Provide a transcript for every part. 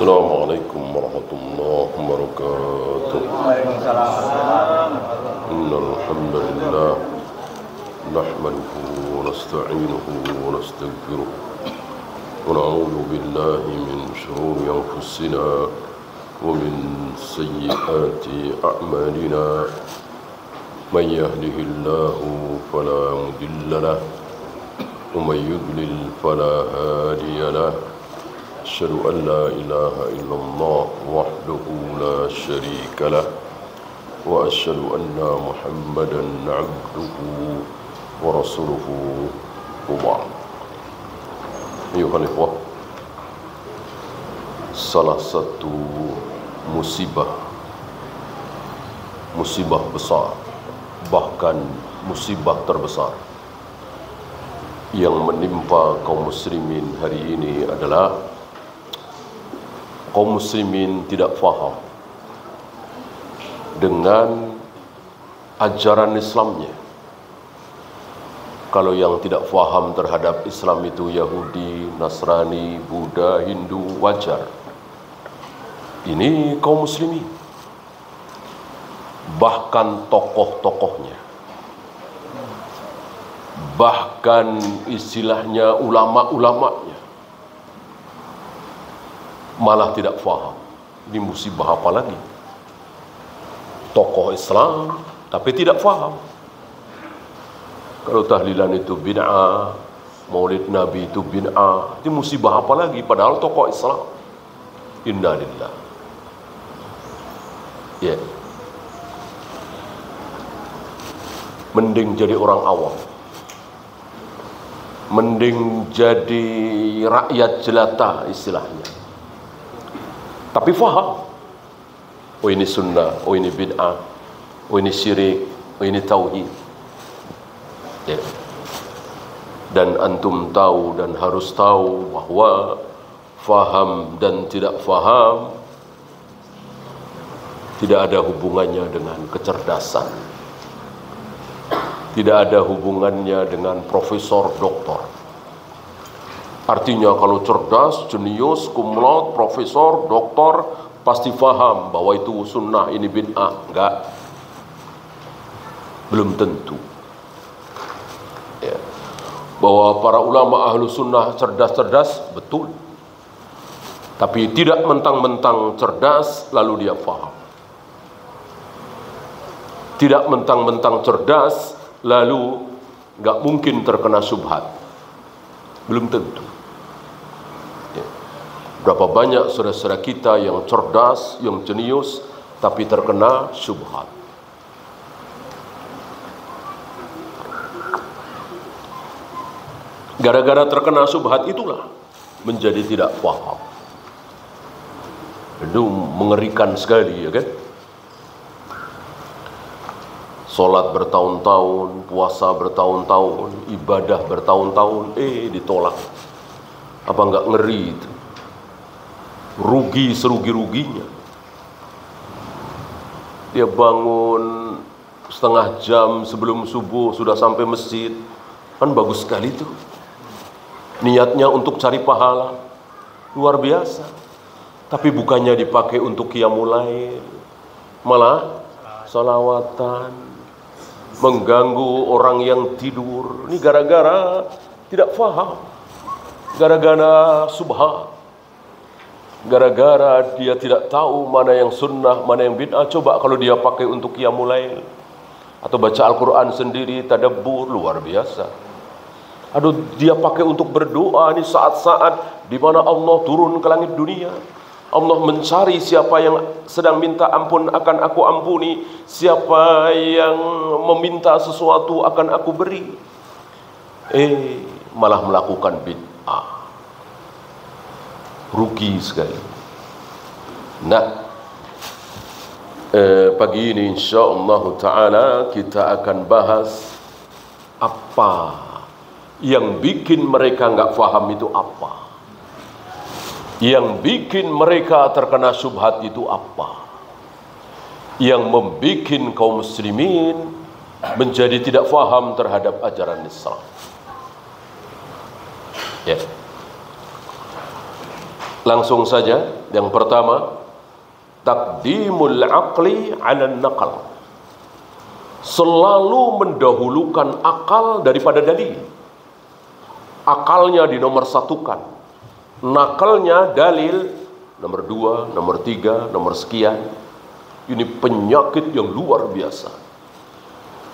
Assalamualaikum warahmatullahi wabarakatuh. Innal hamdalillah nahmaduhu wa nasta'inuhu wa nastaghfiruh wa na'udzu billahi min shururi anfusina wa min sayyiati a'malina. Man yahdihillahu fala mudilla lahu wa man yudlil fala hadiya lahu. Asyhadu an la ilaha illallah wahdahu la syarika lah wa asyhadu anna Muhammadan abduhu wa rasuluhu wa ba'd. Ayuhal ikhwah, salah satu musibah besar, bahkan musibah terbesar yang menimpa kaum muslimin hari ini adalah kaum muslimin tidak faham dengan ajaran Islamnya. Kalau yang tidak faham terhadap Islam itu Yahudi, Nasrani, Buddha, Hindu, wajar. Ini kaum muslimin. Bahkan tokoh-tokohnya, bahkan istilahnya ulama-ulamanya malah tidak faham. Ini musibah apa lagi? Tokoh Islam tapi tidak faham. Kalau tahlilan itu bid'ah, maulid Nabi itu bid'ah, itu musibah apa lagi? Padahal tokoh Islam. Innalillah. Ya. Mending jadi orang awam, mending jadi rakyat jelata istilahnya, tapi faham. Oh ini sunnah, oh ini bid'ah, oh ini syirik, oh ini tauhid. Ya. Dan antum tahu dan harus tahu bahwa faham dan tidak faham tidak ada hubungannya dengan kecerdasan, tidak ada hubungannya dengan profesor, doktor. Artinya kalau cerdas, jenius, cum laude, profesor, doktor pasti faham bahwa itu sunnah, ini bid'ah. Enggak. Belum tentu. Ya. Bahwa para ulama ahlu sunnah cerdas-cerdas, betul. Tapi tidak mentang-mentang cerdas lalu dia faham. Tidak mentang-mentang cerdas lalu enggak mungkin terkena syubhat. Belum tentu. Berapa banyak saudara-saudara kita yang cerdas, yang jenius, tapi terkena syubhat. Gara-gara terkena syubhat itulah menjadi tidak paham. Itu mengerikan sekali, ya kan? Solat bertahun-tahun, puasa bertahun-tahun, ibadah bertahun-tahun, ditolak. Apa enggak ngeri itu? Rugi serugi-ruginya. Dia bangun setengah jam sebelum subuh sudah sampai masjid. Kan bagus sekali itu. Niatnya untuk cari pahala. Luar biasa. Tapi bukannya dipakai untuk qiyamul lail. Malah salawatan. Mengganggu orang yang tidur. Ini gara-gara tidak faham. Gara-gara subhat. Gara-gara dia tidak tahu mana yang sunnah, mana yang bid'ah. Coba kalau dia pakai untuk qiyamul lail atau baca Al-Quran sendiri, tadabbur, luar biasa. Aduh, dia pakai untuk berdoa. Ini saat-saat di mana Allah turun ke langit dunia. Allah mencari siapa yang sedang minta ampun akan aku ampuni, siapa yang meminta sesuatu akan aku beri. Malah melakukan bid'ah. Rugi sekali. Nah, pagi ini insyaallah ta'ala kita akan bahas apa yang bikin mereka enggak faham itu apa. Yang bikin mereka terkena syubhat itu apa. Yang membikin kaum muslimin menjadi tidak faham terhadap ajaran Islam. Ya. Langsung saja, yang pertama, taqdimul aqli 'ala naqal. Selalu mendahulukan akal daripada dalil. Akalnya dinomorsatukan, nakalnya dalil nomor 2, nomor 3, nomor sekian. Ini penyakit yang luar biasa.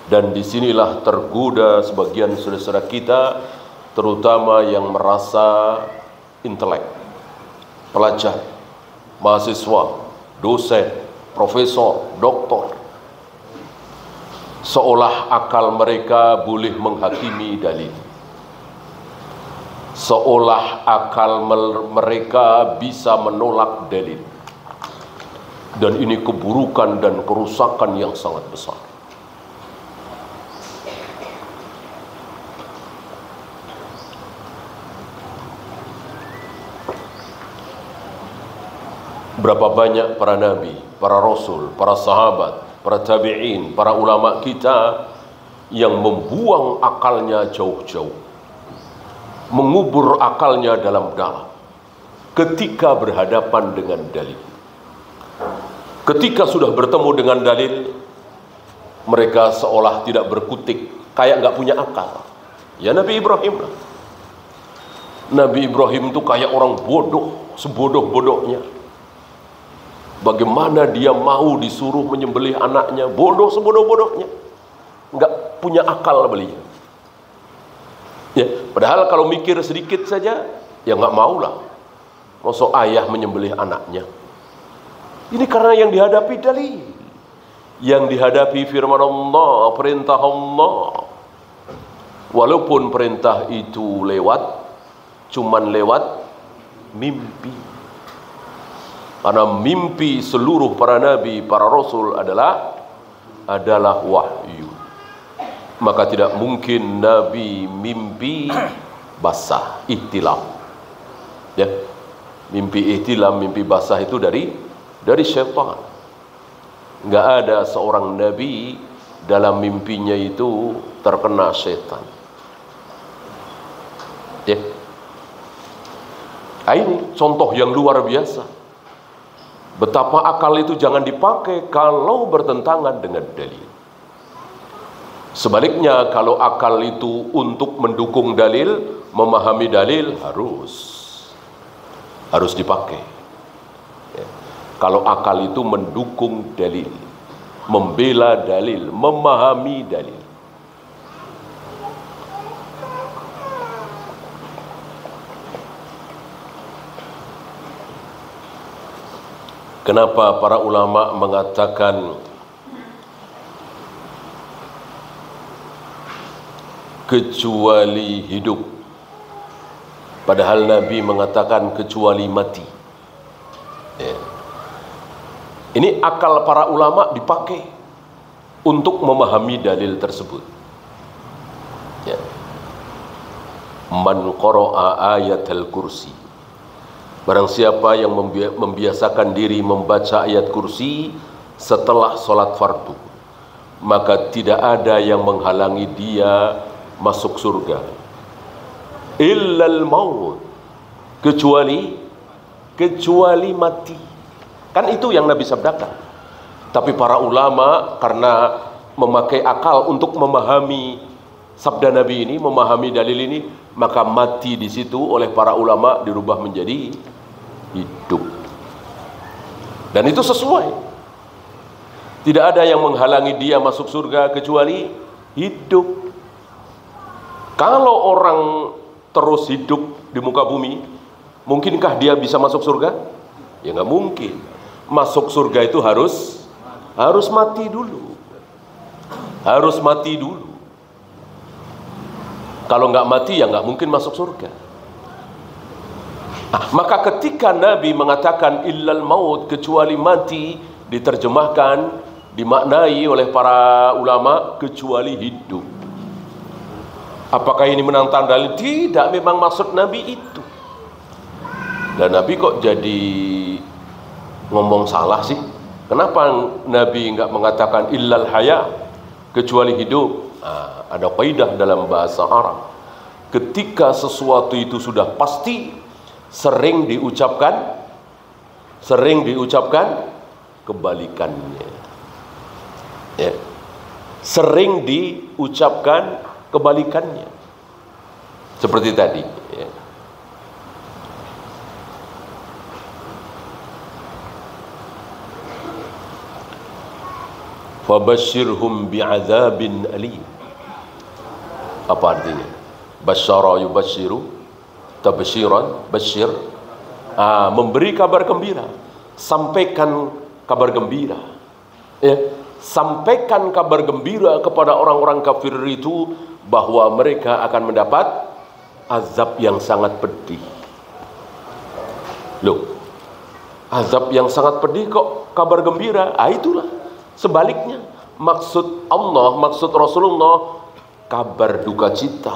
Dan disinilah tergoda sebagian saudara-saudara kita, terutama yang merasa intelek, pelajar, mahasiswa, dosen, profesor, doktor, seolah akal mereka boleh menghakimi dalil, seolah akal mereka bisa menolak dalil. Dan ini keburukan dan kerusakan yang sangat besar. Berapa banyak para nabi, para rasul, para sahabat, para tabi'in, para ulama kita yang membuang akalnya jauh-jauh, mengubur akalnya dalam-dalam ketika berhadapan dengan dalil. Ketika sudah bertemu dengan dalil, mereka seolah tidak berkutik, kayak nggak punya akal. Ya Nabi Ibrahim lah. Nabi Ibrahim itu kayak orang bodoh, sebodoh-bodohnya. Bagaimana dia mau disuruh menyembelih anaknya? Bodoh sebodoh-bodohnya, nggak punya akal beliau. Ya, padahal kalau mikir sedikit saja, ya nggak maulah. Masa ayah menyembelih anaknya? Ini karena yang dihadapi dalil, yang dihadapi firman Allah, perintah Allah. Walaupun perintah itu cuman lewat mimpi. Karena mimpi seluruh para nabi, para rasul adalah wahyu. Maka tidak mungkin nabi mimpi basah, ihtilam. Ya. Mimpi ihtilam, mimpi basah itu dari syaitan. Enggak ada seorang nabi dalam mimpinya itu terkena syaitan. Ya. Ini contoh yang luar biasa. Betapa akal itu jangan dipakai kalau bertentangan dengan dalil. Sebaliknya, kalau akal itu untuk mendukung dalil, memahami dalil, harus dipakai. Ya. Kalau akal itu mendukung dalil, membela dalil, memahami dalil. Kenapa para ulama mengatakan kecuali hidup, padahal Nabi mengatakan kecuali mati? Ya. Ini akal para ulama dipakai untuk memahami dalil tersebut. Ya. Man qara'a ayatul kursi, barang siapa yang membiasakan diri membaca ayat kursi setelah sholat fardu, maka tidak ada yang menghalangi dia masuk surga. Illal maut, kecuali mati. Kan itu yang Nabi sabdakan. Tapi para ulama karena memakai akal untuk memahami sabda Nabi ini, memahami dalil ini, maka mati di situ oleh para ulama dirubah menjadi hidup. Dan itu sesuai. Tidak ada yang menghalangi dia masuk surga kecuali hidup. Kalau orang terus hidup di muka bumi, mungkinkah dia bisa masuk surga? Ya nggak mungkin. Masuk surga itu harus mati dulu. Harus mati dulu. Kalau nggak mati ya nggak mungkin masuk surga. Maka ketika Nabi mengatakan illal maut, kecuali mati, diterjemahkan, dimaknai oleh para ulama kecuali hidup. Apakah ini menantang dalil? Tidak, memang maksud Nabi itu. Dan Nabi kok jadi ngomong salah sih? Kenapa Nabi nggak mengatakan illal haya, kecuali hidup? Ada kaidah dalam bahasa Arab. Ketika sesuatu itu sudah pasti, sering diucapkan kebalikannya. Ya. Sering diucapkan kebalikannya. Seperti tadi, ya. Fabashshirhum bi'adzabin alim. Apa artinya? Basyara yubashshiru, tabsyiran, basyir, memberi kabar gembira, sampaikan kabar gembira. Ya, sampaikan kabar gembira kepada orang-orang kafir itu bahwa mereka akan mendapat azab yang sangat pedih. Loh, azab yang sangat pedih kok kabar gembira? Itulah sebaliknya. Maksud Allah, maksud Rasulullah, kabar duka cita,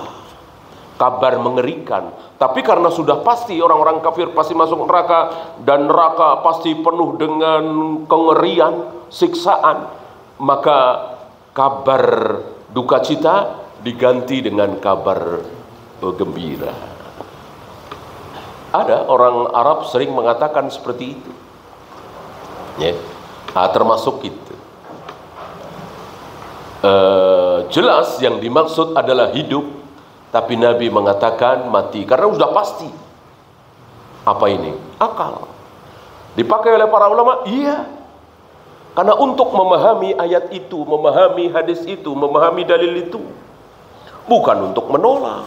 kabar mengerikan. Tapi karena sudah pasti orang-orang kafir pasti masuk neraka, dan neraka pasti penuh dengan kengerian, siksaan, maka kabar duka cita diganti dengan kabar gembira. Ada orang Arab sering mengatakan seperti itu, ya. Termasuk itu. Jelas yang dimaksud adalah hidup, tapi Nabi mengatakan mati karena sudah pasti. Apa ini? Akal. Dipakai oleh para ulama? Iya. Karena untuk memahami ayat itu, memahami hadis itu, memahami dalil itu, bukan untuk menolak.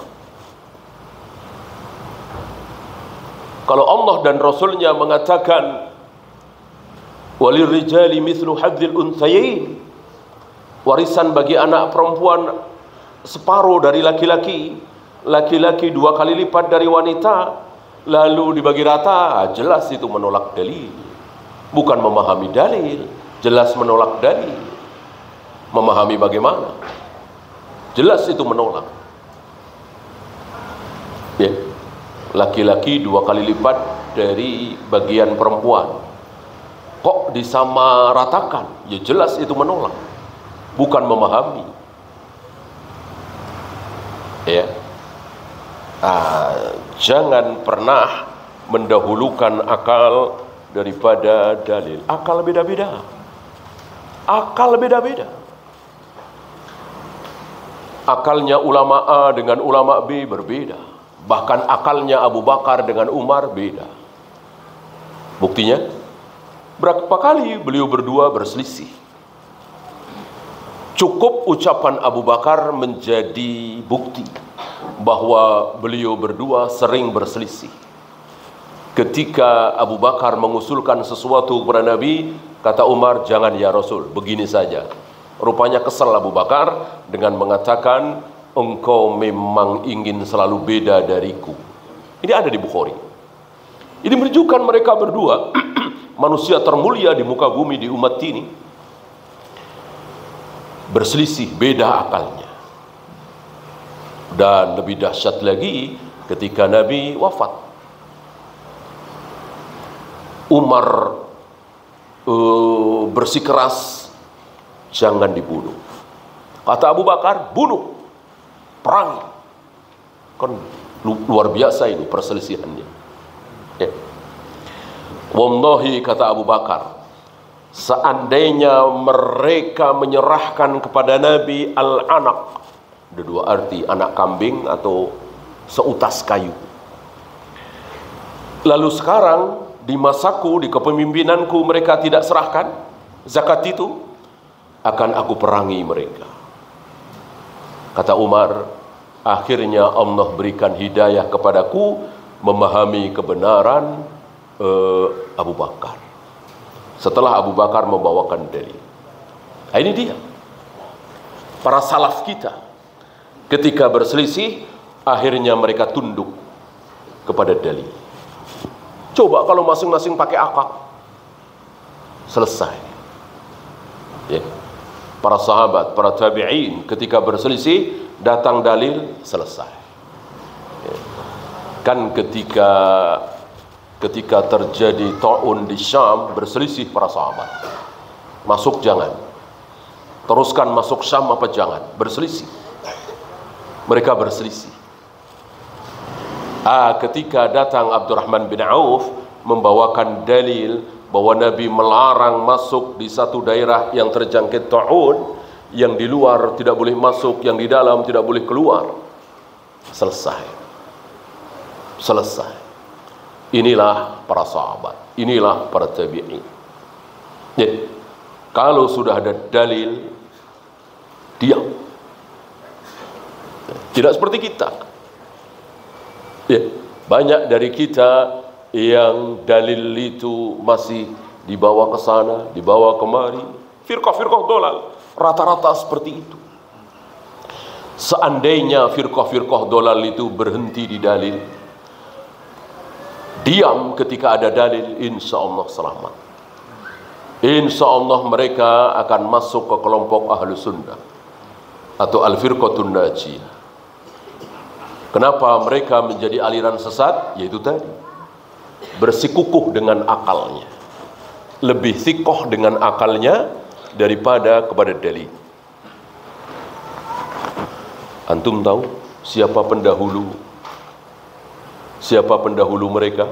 Kalau Allah dan Rasulnya mengatakan walirrijali mithlu hadzil unthayain, warisan bagi anak perempuan separuh dari laki-laki, laki-laki 2 kali lipat dari wanita, lalu dibagi rata, jelas itu menolak dalil. Bukan memahami dalil, jelas menolak dalil. Memahami bagaimana? Jelas itu menolak. Ya. Laki-laki 2 kali lipat dari bagian perempuan, kok disamaratakan? Ya jelas itu menolak, bukan memahami. Ya, jangan pernah mendahulukan akal daripada dalil. Akal beda-beda, akal beda-beda. Akalnya ulama A dengan ulama B berbeda. Bahkan akalnya Abu Bakar dengan Umar beda. Buktinya, berapa kali beliau berdua berselisih. Cukup ucapan Abu Bakar menjadi bukti bahwa beliau berdua sering berselisih. Ketika Abu Bakar mengusulkan sesuatu kepada Nabi, kata Umar, jangan ya Rasul, begini saja. Rupanya kesal Abu Bakar dengan mengatakan, engkau memang ingin selalu beda dariku. Ini ada di Bukhari. Ini menunjukkan mereka berdua manusia termulia di muka bumi, di umat ini, berselisih, beda akalnya. Dan lebih dahsyat lagi ketika Nabi wafat, Umar bersikeras, jangan dibunuh. Kata Abu Bakar, bunuh, perangi. Kan luar biasa ini perselisihannya. Ya. Wallahi, kata Abu Bakar, seandainya mereka menyerahkan kepada Nabi al-anak, ada 2 arti, anak kambing atau seutas kayu. Lalu sekarang di masaku, di kepemimpinanku, mereka tidak serahkan zakat itu, akan aku perangi mereka. Kata Umar, akhirnya Allah berikan hidayah kepadaku memahami kebenaran Abu Bakar. Setelah Abu Bakar membawakan dalil. Nah, ini dia para salaf kita. Ketika berselisih, akhirnya mereka tunduk kepada dalil. Coba kalau masing-masing pakai akal, selesai. Ya. Para sahabat, para tabi'in ketika berselisih, datang dalil, selesai. Ya. Kan ketika terjadi ta'un di Syam, berselisih para sahabat, masuk jangan, teruskan masuk Syam apa jangan, berselisih. Mereka berselisih. Ketika datang Abdurrahman bin Auf membawakan dalil bahwa Nabi melarang masuk di satu daerah yang terjangkit ta'un, yang di luar tidak boleh masuk, yang di dalam tidak boleh keluar. Selesai. Inilah para sahabat, inilah para tabi'in. Jadi, kalau sudah ada dalil, diam. Tidak seperti kita. Ya, banyak dari kita yang dalil itu masih dibawa ke sana, dibawa kemari. Firqah-firqah dolal, rata-rata seperti itu. Seandainya firqah-firqah dolal itu berhenti di dalil, diam ketika ada dalil, insya Allah selamat. Insya Allah mereka akan masuk ke kelompok ahlu sunnah atau al-firqatun najiyah. Kenapa mereka menjadi aliran sesat? Yaitu tadi, bersikukuh dengan akalnya, lebih sikoh dengan akalnya daripada kepada dalil. Antum tahu siapa pendahulu mereka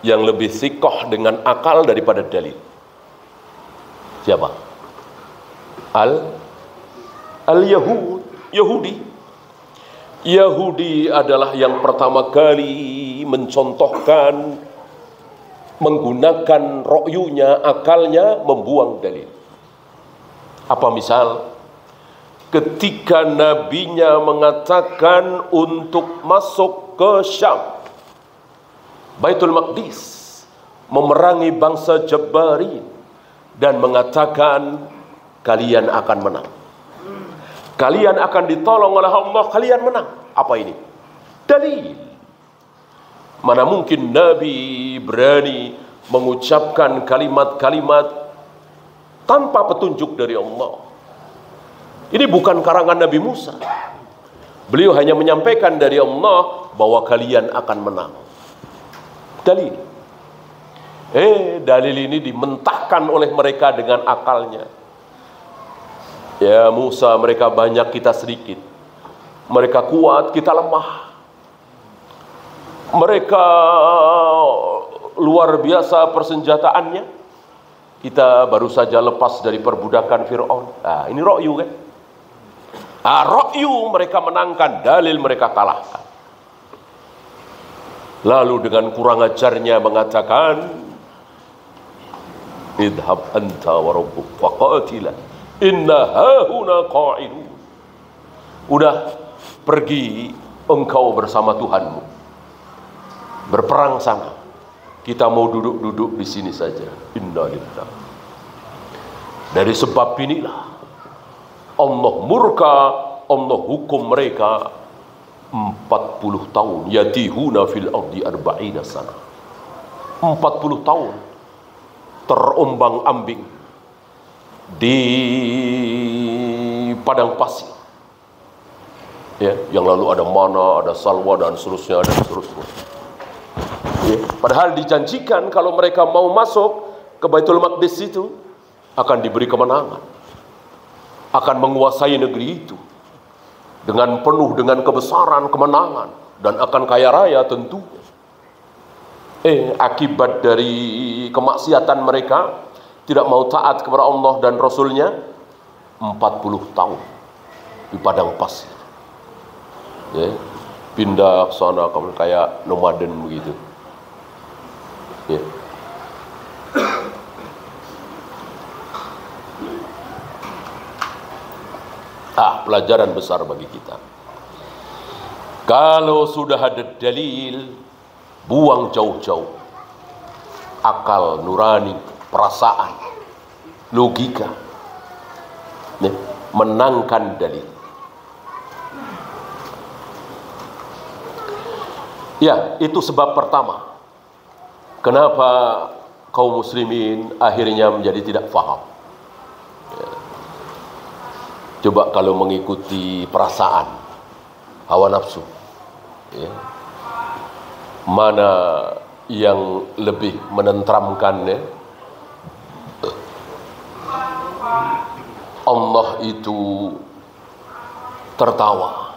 yang lebih sikoh dengan akal daripada dalil? Siapa? Yahudi adalah yang pertama kali mencontohkan, menggunakan ro'yunya, akalnya, membuang dalil. Apa misal? Ketika nabinya mengatakan untuk masuk ke Syam, Baitul Maqdis, memerangi bangsa Jabbarin, dan mengatakan kalian akan menang. Kalian akan ditolong oleh Allah, kalian menang. Apa ini? Dalil. Mana mungkin Nabi berani mengucapkan kalimat-kalimat tanpa petunjuk dari Allah. Ini bukan karangan Nabi Musa. Beliau hanya menyampaikan dari Allah bahwa kalian akan menang. Dalil. Dalil ini dimentahkan oleh mereka dengan akalnya. Ya Musa, mereka banyak, kita sedikit. Mereka kuat, kita lemah. Mereka luar biasa persenjataannya, kita baru saja lepas dari perbudakan Fir'aun. Ini ro'yu kan? Ro'yu mereka menangkan, dalil mereka kalahkan. Lalu dengan kurang ajarnya mengatakan, idhab anta wa rabbuk faqatila inna hahuna qa'idun. Udah, pergi engkau bersama Tuhanmu, berperang sana, kita mau duduk-duduk di sini saja. Inna lillahi. Dari sebab inilah Allah murka, Allah hukum mereka 40 tahun. Yatihuna fil ardi arba'ina sana. 40 tahun terombang-ambing di padang pasir. Ya, yang lalu ada mana, ada salwa, dan seterusnya, dan seterusnya. Ya, padahal dijanjikan kalau mereka mau masuk ke Baitul Maqdis itu akan diberi kemenangan, akan menguasai negeri itu dengan penuh dengan kebesaran, kemenangan, dan akan kaya raya tentu. Akibat dari kemaksiatan mereka, tidak mau taat kepada Allah dan Rasulnya, 40 tahun di padang pasir. Ya, pindah ke sana kayak nomaden begitu. Ya. Pelajaran besar bagi kita. Kalau sudah ada dalil, buang jauh-jauh akal nurani, perasaan, logika, menangkan dalil. Ya, itu sebab pertama kenapa kaum muslimin akhirnya menjadi tidak faham. Coba kalau mengikuti perasaan, hawa nafsu, ya, mana yang lebih menenteramkan, ya? Allah itu tertawa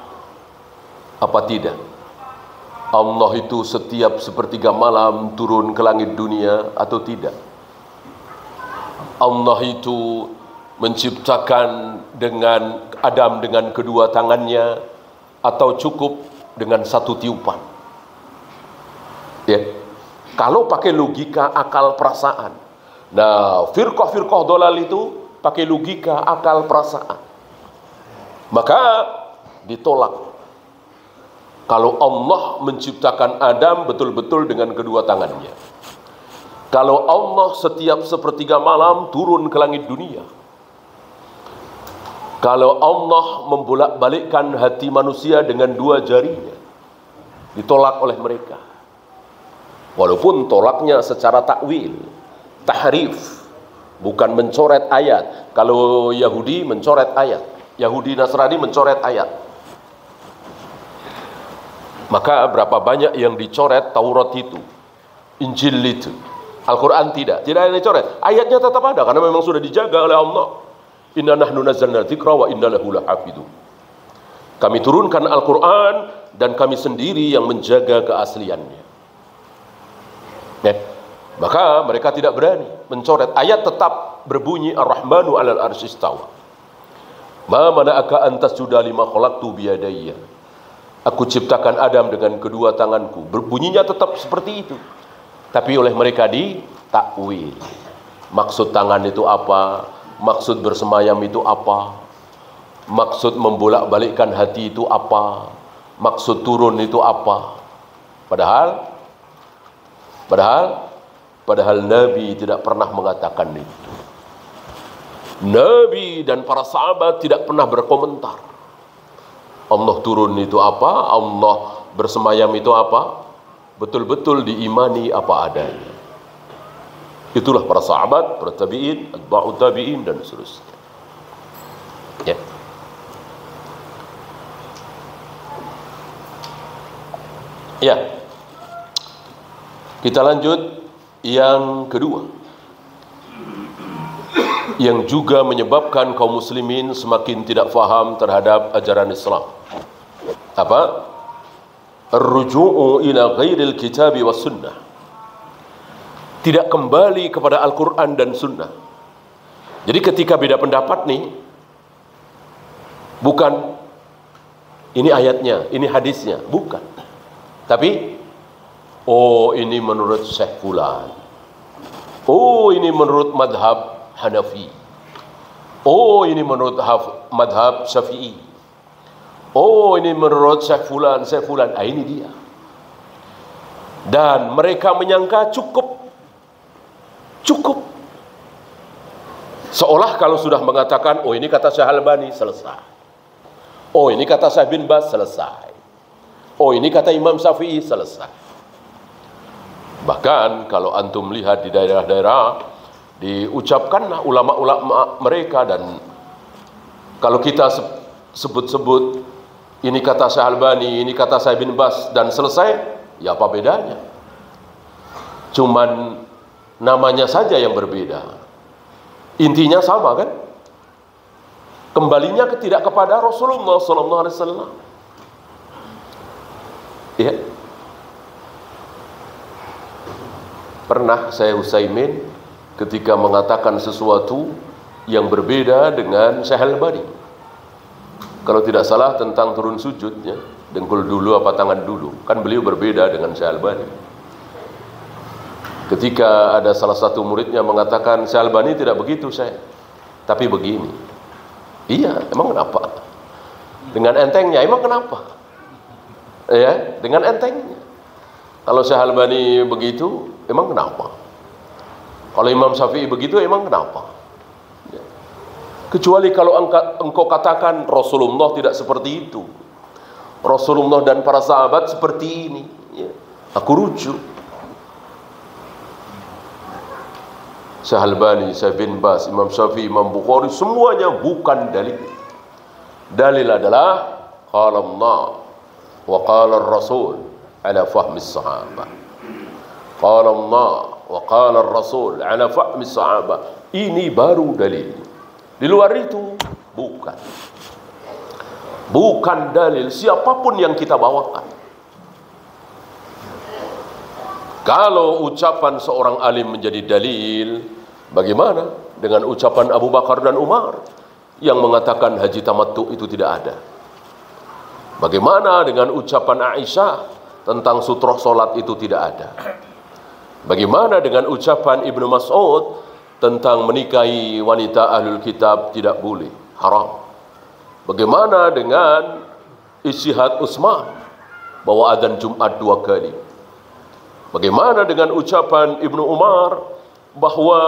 apa tidak Allah itu setiap sepertiga malam turun ke langit dunia atau tidak? Allah itu menciptakan dengan Adam dengan kedua tangannya atau cukup dengan satu tiupan? Ya. Kalau pakai logika akal perasaan. Nah, firqah-firqah dolal itu pakai logika akal perasaan. Maka ditolak. Kalau Allah menciptakan Adam betul-betul dengan kedua tangannya. Kalau Allah setiap sepertiga malam turun ke langit dunia. Kalau Allah membolak-balikkan hati manusia dengan dua jarinya. Ditolak oleh mereka. Walaupun tolaknya secara takwil, tahrif, bukan mencoret ayat. Kalau Yahudi mencoret ayat, Yahudi Nasrani mencoret ayat. Maka berapa banyak yang dicoret Taurat itu, Injil itu, Al-Quran tidak ada dicoret. Ayatnya tetap ada karena memang sudah dijaga oleh Allah. Inna nahnu nazzalna dzikra wa inna lahu lahafidun. Kami turunkan Al-Quran dan kami sendiri yang menjaga keasliannya. Ya. Maka mereka tidak berani mencoret. Ayat tetap berbunyi Ar-Rahmanu 'alal 'arsy istawa. Ma mana'aka an tasjuda lima khalaqtu biyadayya. Aku ciptakan Adam dengan kedua tanganku. Berbunyinya tetap seperti itu. Tapi oleh mereka ditakwil. Maksud tangan itu apa? Maksud bersemayam itu apa? Maksud membolak-balikkan hati itu apa? Maksud turun itu apa? Padahal Nabi tidak pernah mengatakan itu. Nabi dan para sahabat tidak pernah berkomentar. Allah turun itu apa? Allah bersemayam itu apa? Betul-betul diimani apa adanya. Itulah para sahabat, para tabi'in, atba'ut tabi'in dan seterusnya. Ya. Ya. Kita lanjut yang kedua. Yang juga menyebabkan kaum muslimin semakin tidak faham terhadap ajaran Islam. Apa? Ar-ruju'u ila ghairil kitabi was sunnah. Tidak kembali kepada Al-Quran dan Sunnah. Jadi ketika beda pendapat nih, bukan ini ayatnya, ini hadisnya, bukan. Tapi, oh ini menurut Syekh Fulan. Oh ini menurut madhab Hanafi. Oh ini menurut madhab Syafi'i. Oh ini menurut Syekh Fulan, Syekh Fulan. Ah, ini dia. Dan mereka menyangka cukup. Seolah kalau sudah mengatakan, oh ini kata Syekh Albani, selesai. Oh ini kata Syekh bin Baz, selesai. Oh ini kata Imam Syafi'i, selesai. Bahkan kalau antum lihat di daerah-daerah, diucapkanlah ulama-ulama mereka, dan kalau kita sebut-sebut ini kata Syekh Albani, ini kata Syekh bin Baz, dan selesai, ya apa bedanya? Cuman namanya saja yang berbeda. Intinya sama kan? Kembalinya tidak kepada Rasulullah SAW. Ya. Pernah saya Utsaimin ketika mengatakan sesuatu yang berbeda dengan Syekh Albani. Kalau tidak salah tentang turun sujudnya, dengkul dulu apa tangan dulu, kan beliau berbeda dengan Syekh Albani. Ketika ada salah satu muridnya mengatakan, Syekh Albani tidak begitu saya, tapi begini. Iya, emang kenapa? Dengan entengnya, emang kenapa? Ya, dengan entengnya. Kalau Syekh Albani begitu, emang kenapa? Kalau Imam Syafi'i begitu, emang kenapa? Kecuali kalau engkau katakan Rasulullah tidak seperti itu, Rasulullah dan para sahabat seperti ini, ya, aku rujuk. Syekh Albani, Syekh bin Baz, Imam Syafi'i, Imam Bukhari, semuanya bukan dalil. Dalil adalah qala Allah wa qala Rasul ala fahmi sahabat. Qala Allah wa qala Rasul ala fahmi sahabat. Ini baru dalil. Di luar itu bukan. Bukan dalil siapapun yang kita bawakan. Kalau ucapan seorang alim menjadi dalil, bagaimana dengan ucapan Abu Bakar dan Umar yang mengatakan haji tamattu itu tidak ada? Bagaimana dengan ucapan Aisyah tentang sutroh solat itu tidak ada? Bagaimana dengan ucapan Ibnu Mas'ud tentang menikahi wanita ahlul kitab tidak boleh, haram? Bagaimana dengan ijtihad Utsman bahwa adzan Jumat 2 kali? Bagaimana dengan ucapan Ibnu Umar bahwa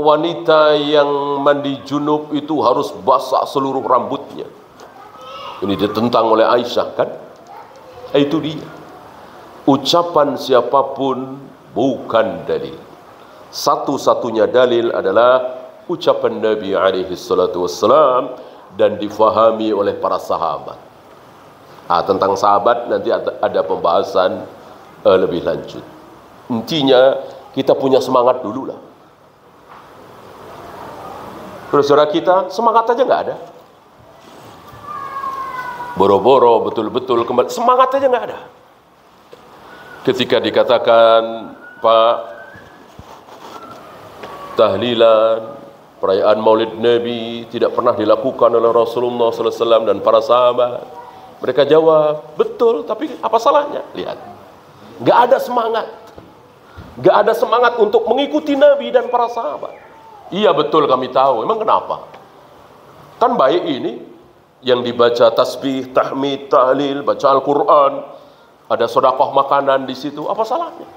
wanita yang mandi junub itu harus basah seluruh rambutnya? Ini ditentang oleh Aisyah, kan? Itu dia. Ucapan siapapun bukan dalil. Satu-satunya dalil adalah ucapan Nabi alaihi salatu wassalam dan difahami oleh para sahabat. Tentang sahabat nanti ada pembahasan lebih lanjut. Intinya kita punya semangat dulu lah. Saudara kita semangat aja nggak ada. Boro-boro betul-betul kembali semangat aja nggak ada. Ketika dikatakan Pak, tahlilan, perayaan Maulid Nabi tidak pernah dilakukan oleh Rasulullah SAW dan para sahabat, mereka jawab, betul, tapi apa salahnya? Lihat, nggak ada semangat, nggak ada semangat untuk mengikuti Nabi dan para sahabat. Iya betul, kami tahu. Emang kenapa? Kan baik ini yang dibaca tasbih, tahmid, tahlil, baca Al-Quran, ada sedekah makanan di situ, apa salahnya?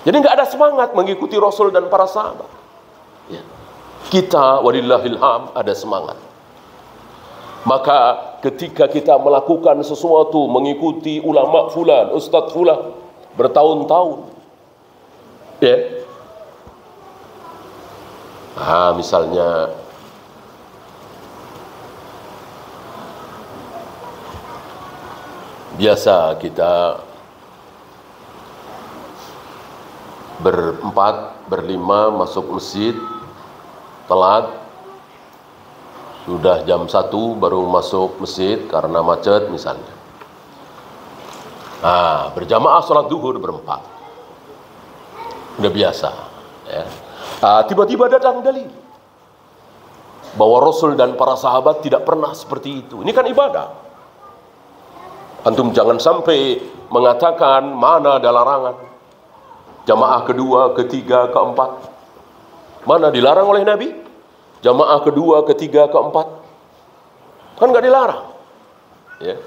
Jadi nggak ada semangat mengikuti Rasul dan para sahabat. Ya. Kita walillahil hamd ada semangat. Maka ketika kita melakukan sesuatu mengikuti ulama fulan, ustadz fulan bertahun-tahun, ya. Misalnya biasa kita berempat, berlima masuk masjid, telat, sudah jam 1 baru masuk masjid karena macet misalnya. Berjamaah sholat duhur berempat, udah biasa, ya. Tiba-tiba datang dalil bahwa Rasul dan para sahabat tidak pernah seperti itu. Ini kan ibadah. Antum jangan sampai mengatakan mana ada larangan. Jamaah kedua, ketiga, keempat. Mana dilarang oleh Nabi? Jamaah kedua, ketiga, keempat. Kan nggak dilarang. Ya.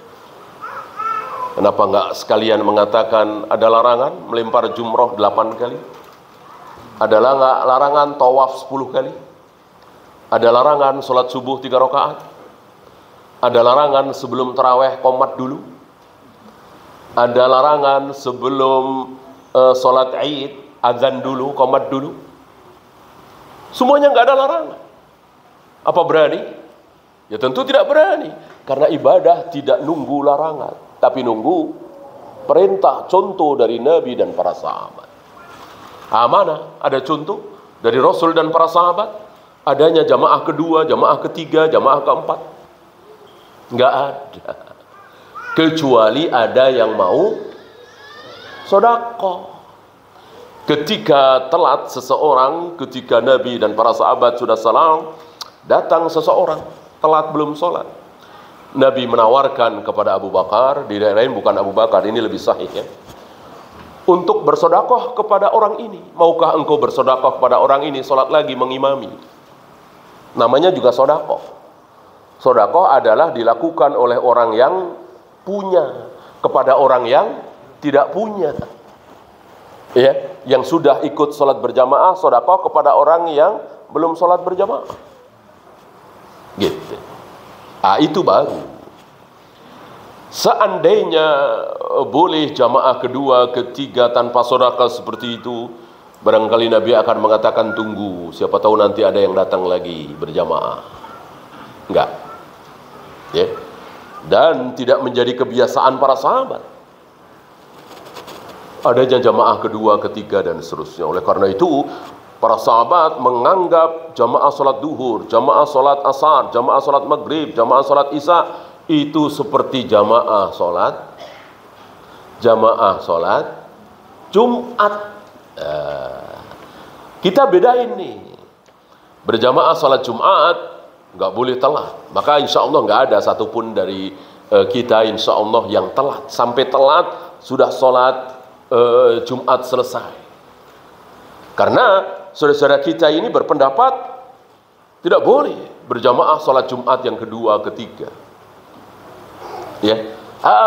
Kenapa nggak sekalian mengatakan ada larangan melempar jumroh 8 kali? Ada larangan tawaf 10 kali? Ada larangan sholat subuh 3 rakaat? Ada larangan sebelum taraweh qomat dulu? Ada larangan sebelum sholat Id azan dulu, qomat dulu? Semuanya nggak ada larangan. Apa berani? Ya tentu tidak berani, karena ibadah tidak nunggu larangan, tapi nunggu perintah, contoh dari Nabi dan para sahabat. Mana ada contoh dari Rasul dan para sahabat? Adanya jamaah kedua, jamaah ketiga, jamaah keempat? Nggak ada. Kecuali ada yang mau sedekah. Ketika telat seseorang, ketika Nabi dan para sahabat sudah salam, datang seseorang telat belum sholat. Nabi menawarkan kepada Abu Bakar, di daerah lain bukan Abu Bakar, ini lebih sahih ya, untuk bersedekah kepada orang ini. Maukah engkau bersedekah kepada orang ini, sholat lagi mengimami? Namanya juga sedekah. Sedekah adalah dilakukan oleh orang yang punya kepada orang yang tidak punya. Ya, yang sudah ikut sholat berjamaah, sedekah kepada orang yang belum sholat berjamaah. Gitu. Itu baru. Seandainya boleh jamaah kedua, ketiga tanpa sedekah seperti itu, barangkali Nabi akan mengatakan tunggu, siapa tahu nanti ada yang datang lagi berjamaah. Enggak. Ya. Dan tidak menjadi kebiasaan para sahabat. Adanya jamaah kedua, ketiga dan seterusnya. Oleh karena itu, para sahabat menganggap jamaah salat duhur, jamaah salat asar, jamaah salat maghrib, jamaah salat isya itu seperti jamaah salat jamaah sholat Jumat. Kita bedain nih. Berjamaah sholat Jumat nggak boleh telat. Maka insya Allah nggak ada satupun dari kita insya Allah yang telat. Sampai telat sudah sholat Jumat selesai. Karena saudara-saudara kita ini berpendapat tidak boleh berjamaah sholat Jumat yang kedua, ketiga. Ya,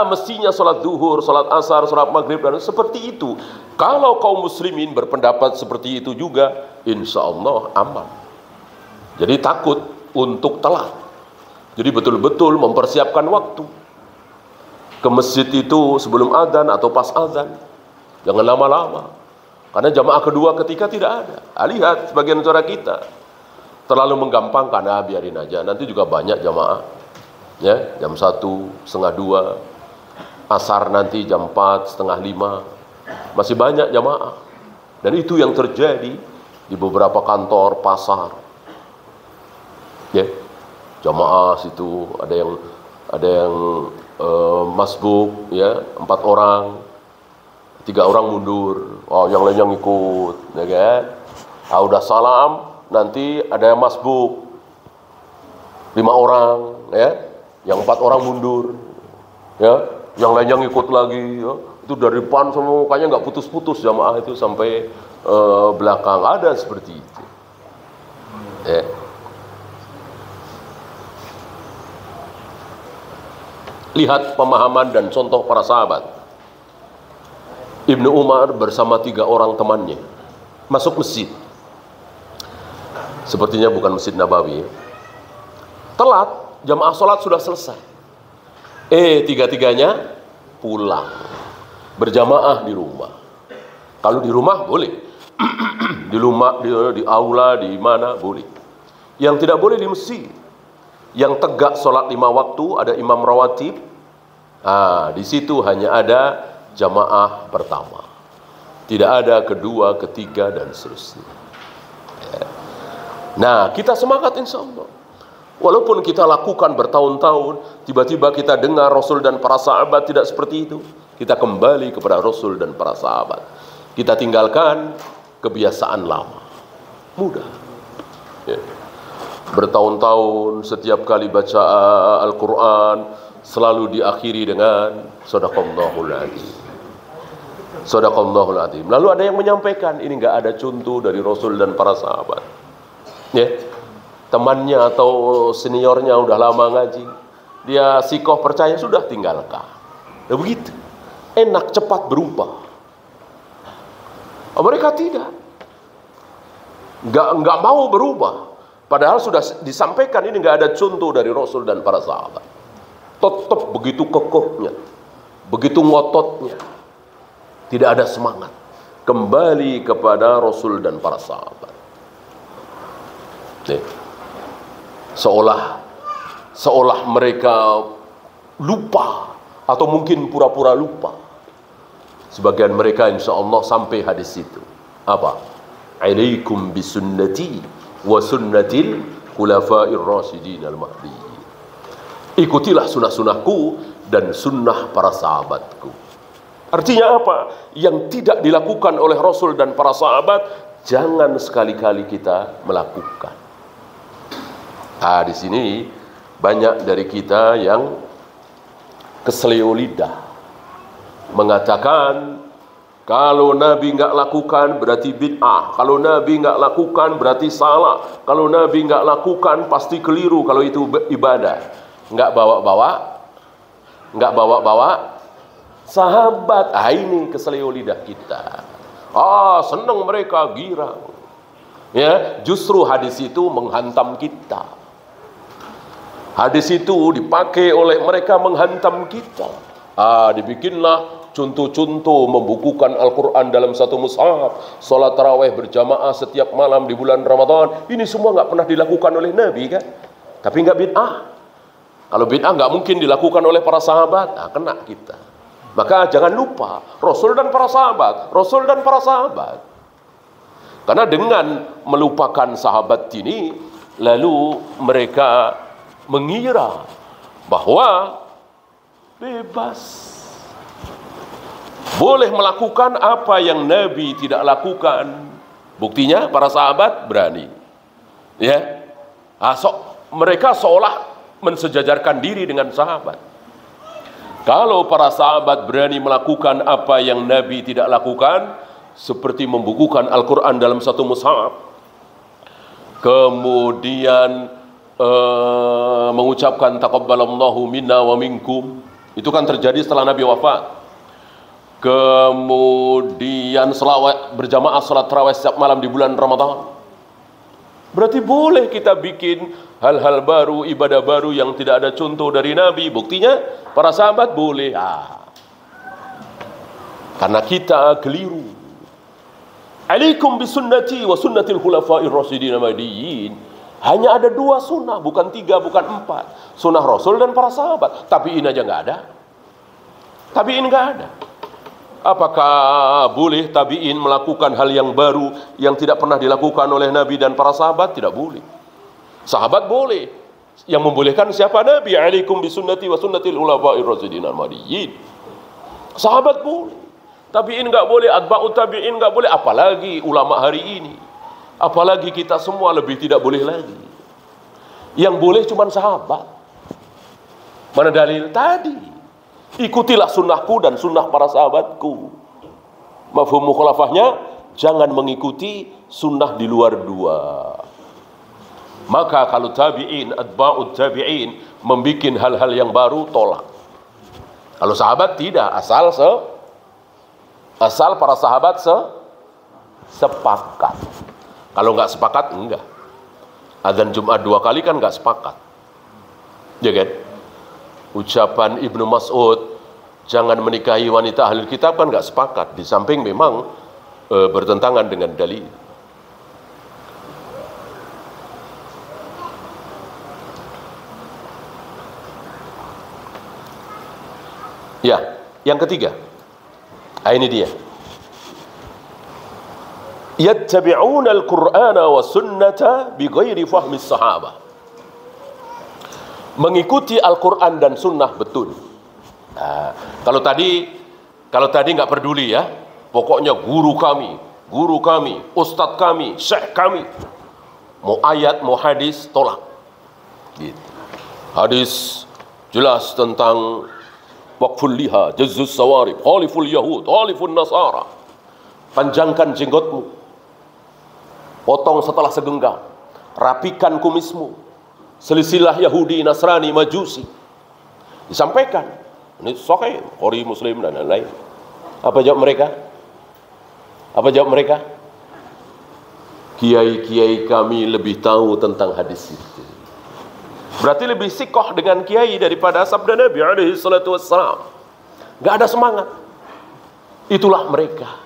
mestinya sholat duhur, sholat asar, sholat maghrib, dan seperti itu. Kalau kaum muslimin berpendapat seperti itu juga, insya Allah aman. Jadi takut untuk telat. Jadi betul-betul mempersiapkan waktu. Ke masjid itu sebelum azan atau pas azan. Jangan lama-lama. Karena jamaah kedua, ketiga tidak ada. Lihat sebagian saudara kita terlalu menggampangkan, biarin aja. Nanti juga banyak jamaah. Ya, jam 1, setengah 2, asar nanti jam 4, setengah 5, masih banyak jamaah. Dan itu yang terjadi di beberapa kantor, pasar. Ya, jamaah situ ada yang masbuk, ya, 4 orang, 3 orang mundur, yang lain yang ikut, ya kan? Udah salam, nanti ada yang masbuk, 5 orang, ya. Yang 4 orang mundur, ya, yang lain yang ikut lagi, ya. Itu dari depan semua, kayaknya nggak putus-putus jamaah itu sampai belakang, ada seperti itu. Ya. Lihat pemahaman dan contoh para sahabat. Ibnu Umar bersama 3 orang temannya masuk masjid, sepertinya bukan Masjid Nabawi, telat. Jamaah sholat sudah selesai. Tiga-tiganya pulang. Berjamaah di rumah. Kalau di rumah boleh. Di rumah, di aula, di mana boleh. Yang tidak boleh di masjid. Yang tegak sholat 5 waktu, ada imam rawatib. Di situ hanya ada jamaah pertama. Tidak ada kedua, ketiga, dan seterusnya. Nah, kita semangat insya Allah. Walaupun kita lakukan bertahun-tahun, tiba-tiba kita dengar Rasul dan para sahabat tidak seperti itu. Kita kembali kepada Rasul dan para sahabat. Kita tinggalkan kebiasaan lama. Mudah. Ya. Bertahun-tahun setiap kali baca Al-Quran selalu diakhiri dengan Shadaqallahul Adzim. Shadaqallahul Adzim. Lalu ada yang menyampaikan, ini nggak ada contoh dari Rasul dan para sahabat. Ya. Temannya atau seniornya udah lama ngaji, dia sikoh percaya, sudah tinggalkan. Ya begitu, enak, cepat berubah. Mereka tidak, nggak mau berubah. Padahal sudah disampaikan ini nggak ada contoh dari Rasul dan para sahabat. Tetap begitu kokohnya, begitu ngototnya, tidak ada semangat kembali kepada Rasul dan para sahabat. Nih. Seolah mereka lupa atau mungkin pura-pura lupa. Sebagian mereka insya Allah sampai hadis itu. Apa? Alaikum bisunnati wa sunnatil khulafa'ir rasyidin al-mahdiyyin. Ikutilah sunnah-sunnahku dan sunnah para sahabatku. Artinya apa? Yang tidak dilakukan oleh Rasul dan para sahabat, jangan sekali-kali kita melakukan. Di sini banyak dari kita yang keseleo lidah, mengatakan kalau Nabi nggak lakukan berarti bid'ah, kalau Nabi nggak lakukan berarti salah, kalau Nabi nggak lakukan pasti keliru kalau itu ibadah. Nggak bawa-bawa sahabat. Ini keseleo lidah kita. Senang mereka, girang. Ya, justru hadis itu menghantam kita. Hadis itu dipakai oleh mereka menghantam kita. Dibikinlah contoh-contoh membukukan Al-Quran dalam satu mushaf, sholat tarawih berjamaah setiap malam di bulan Ramadan. Ini semua nggak pernah dilakukan oleh Nabi, kan? Tapi nggak bid'ah. Kalau bid'ah nggak mungkin dilakukan oleh para sahabat. Kena kita. Maka jangan lupa Rasul dan para sahabat, Rasul dan para sahabat. Karena dengan melupakan sahabat ini, lalu mereka mengira bahwa bebas. boleh melakukan apa yang Nabi tidak lakukan. Buktinya para sahabat berani. Ya. Mereka seolah mensejajarkan diri dengan sahabat. Kalau para sahabat berani melakukan apa yang Nabi tidak lakukan, seperti membukukan Al-Quran dalam satu mushaf, kemudian mengucapkan taqabbalallahu minna wa minkum, itu kan terjadi setelah Nabi wafat. Kemudian berjamaah salat tarawih setiap malam di bulan Ramadan. Berarti boleh kita bikin hal-hal baru, ibadah baru yang tidak ada contoh dari Nabi. Buktinya para sahabat boleh. Karena kita keliru. Alaikum bisunnati wa sunnatil khulafa'ir rasyidin mahdiyyin. Hanya ada 2 sunnah, bukan 3, bukan 4. Sunnah Rasul dan para sahabat. Tabi'in aja nggak ada. Tabi'in nggak ada. Apakah boleh tabi'in melakukan hal yang baru yang tidak pernah dilakukan oleh Nabi dan para sahabat? Tidak boleh. Sahabat boleh. Yang membolehkan siapa? Nabi. Alaikum bisunnati wa sunnatil khulafa'ir rasyidin mahdiyyin. Sahabat boleh. Tabi'in nggak boleh, atba'ut tabi'in nggak boleh, apalagi ulama hari ini. Apalagi kita semua lebih tidak boleh lagi. Yang boleh cuma sahabat. Mana dalil tadi? Ikutilah sunnahku dan sunnah para sahabatku. Mafhum mukhalafahnya, jangan mengikuti sunnah di luar 2. Maka kalau tabi'in, atba'ut tabi'in membikin hal-hal yang baru, tolak. Kalau sahabat tidak, asal para sahabat sepakat. Kalau nggak sepakat, enggak. Adzan Jumat 2 kali kan nggak sepakat, ya kan? Ucapan Ibnu Mas'ud, jangan menikahi wanita ahli kitab, kan nggak sepakat. Di samping memang bertentangan dengan dalil. Ya, yang ketiga. Ini dia. Yattabi'una al-Qur'ana wa sunnata bighairi fahmi sahabah. Mengikuti Al-Quran dan sunnah betul. Nah, kalau tadi nggak peduli ya, pokoknya guru kami, ustadz kami, syekh kami, mau ayat, mau hadis, tolak. Gitu. Hadis jelas tentang waqful liha, jazus sawarib, khaliful yahud, khaliful nasara. Panjangkan jenggotmu, potong setelah segenggam, rapikan kumismu, selisilah Yahudi, Nasrani, Majusi. Disampaikan. Ini sahih, Bukhari, Muslim dan lain-lain. Apa jawab mereka? Kiai-kiai kami lebih tahu tentang hadis itu. Berarti lebih sikoh dengan kiai daripada sabda Nabi alaihi salatu wassalam. Gak ada semangat. Itulah mereka.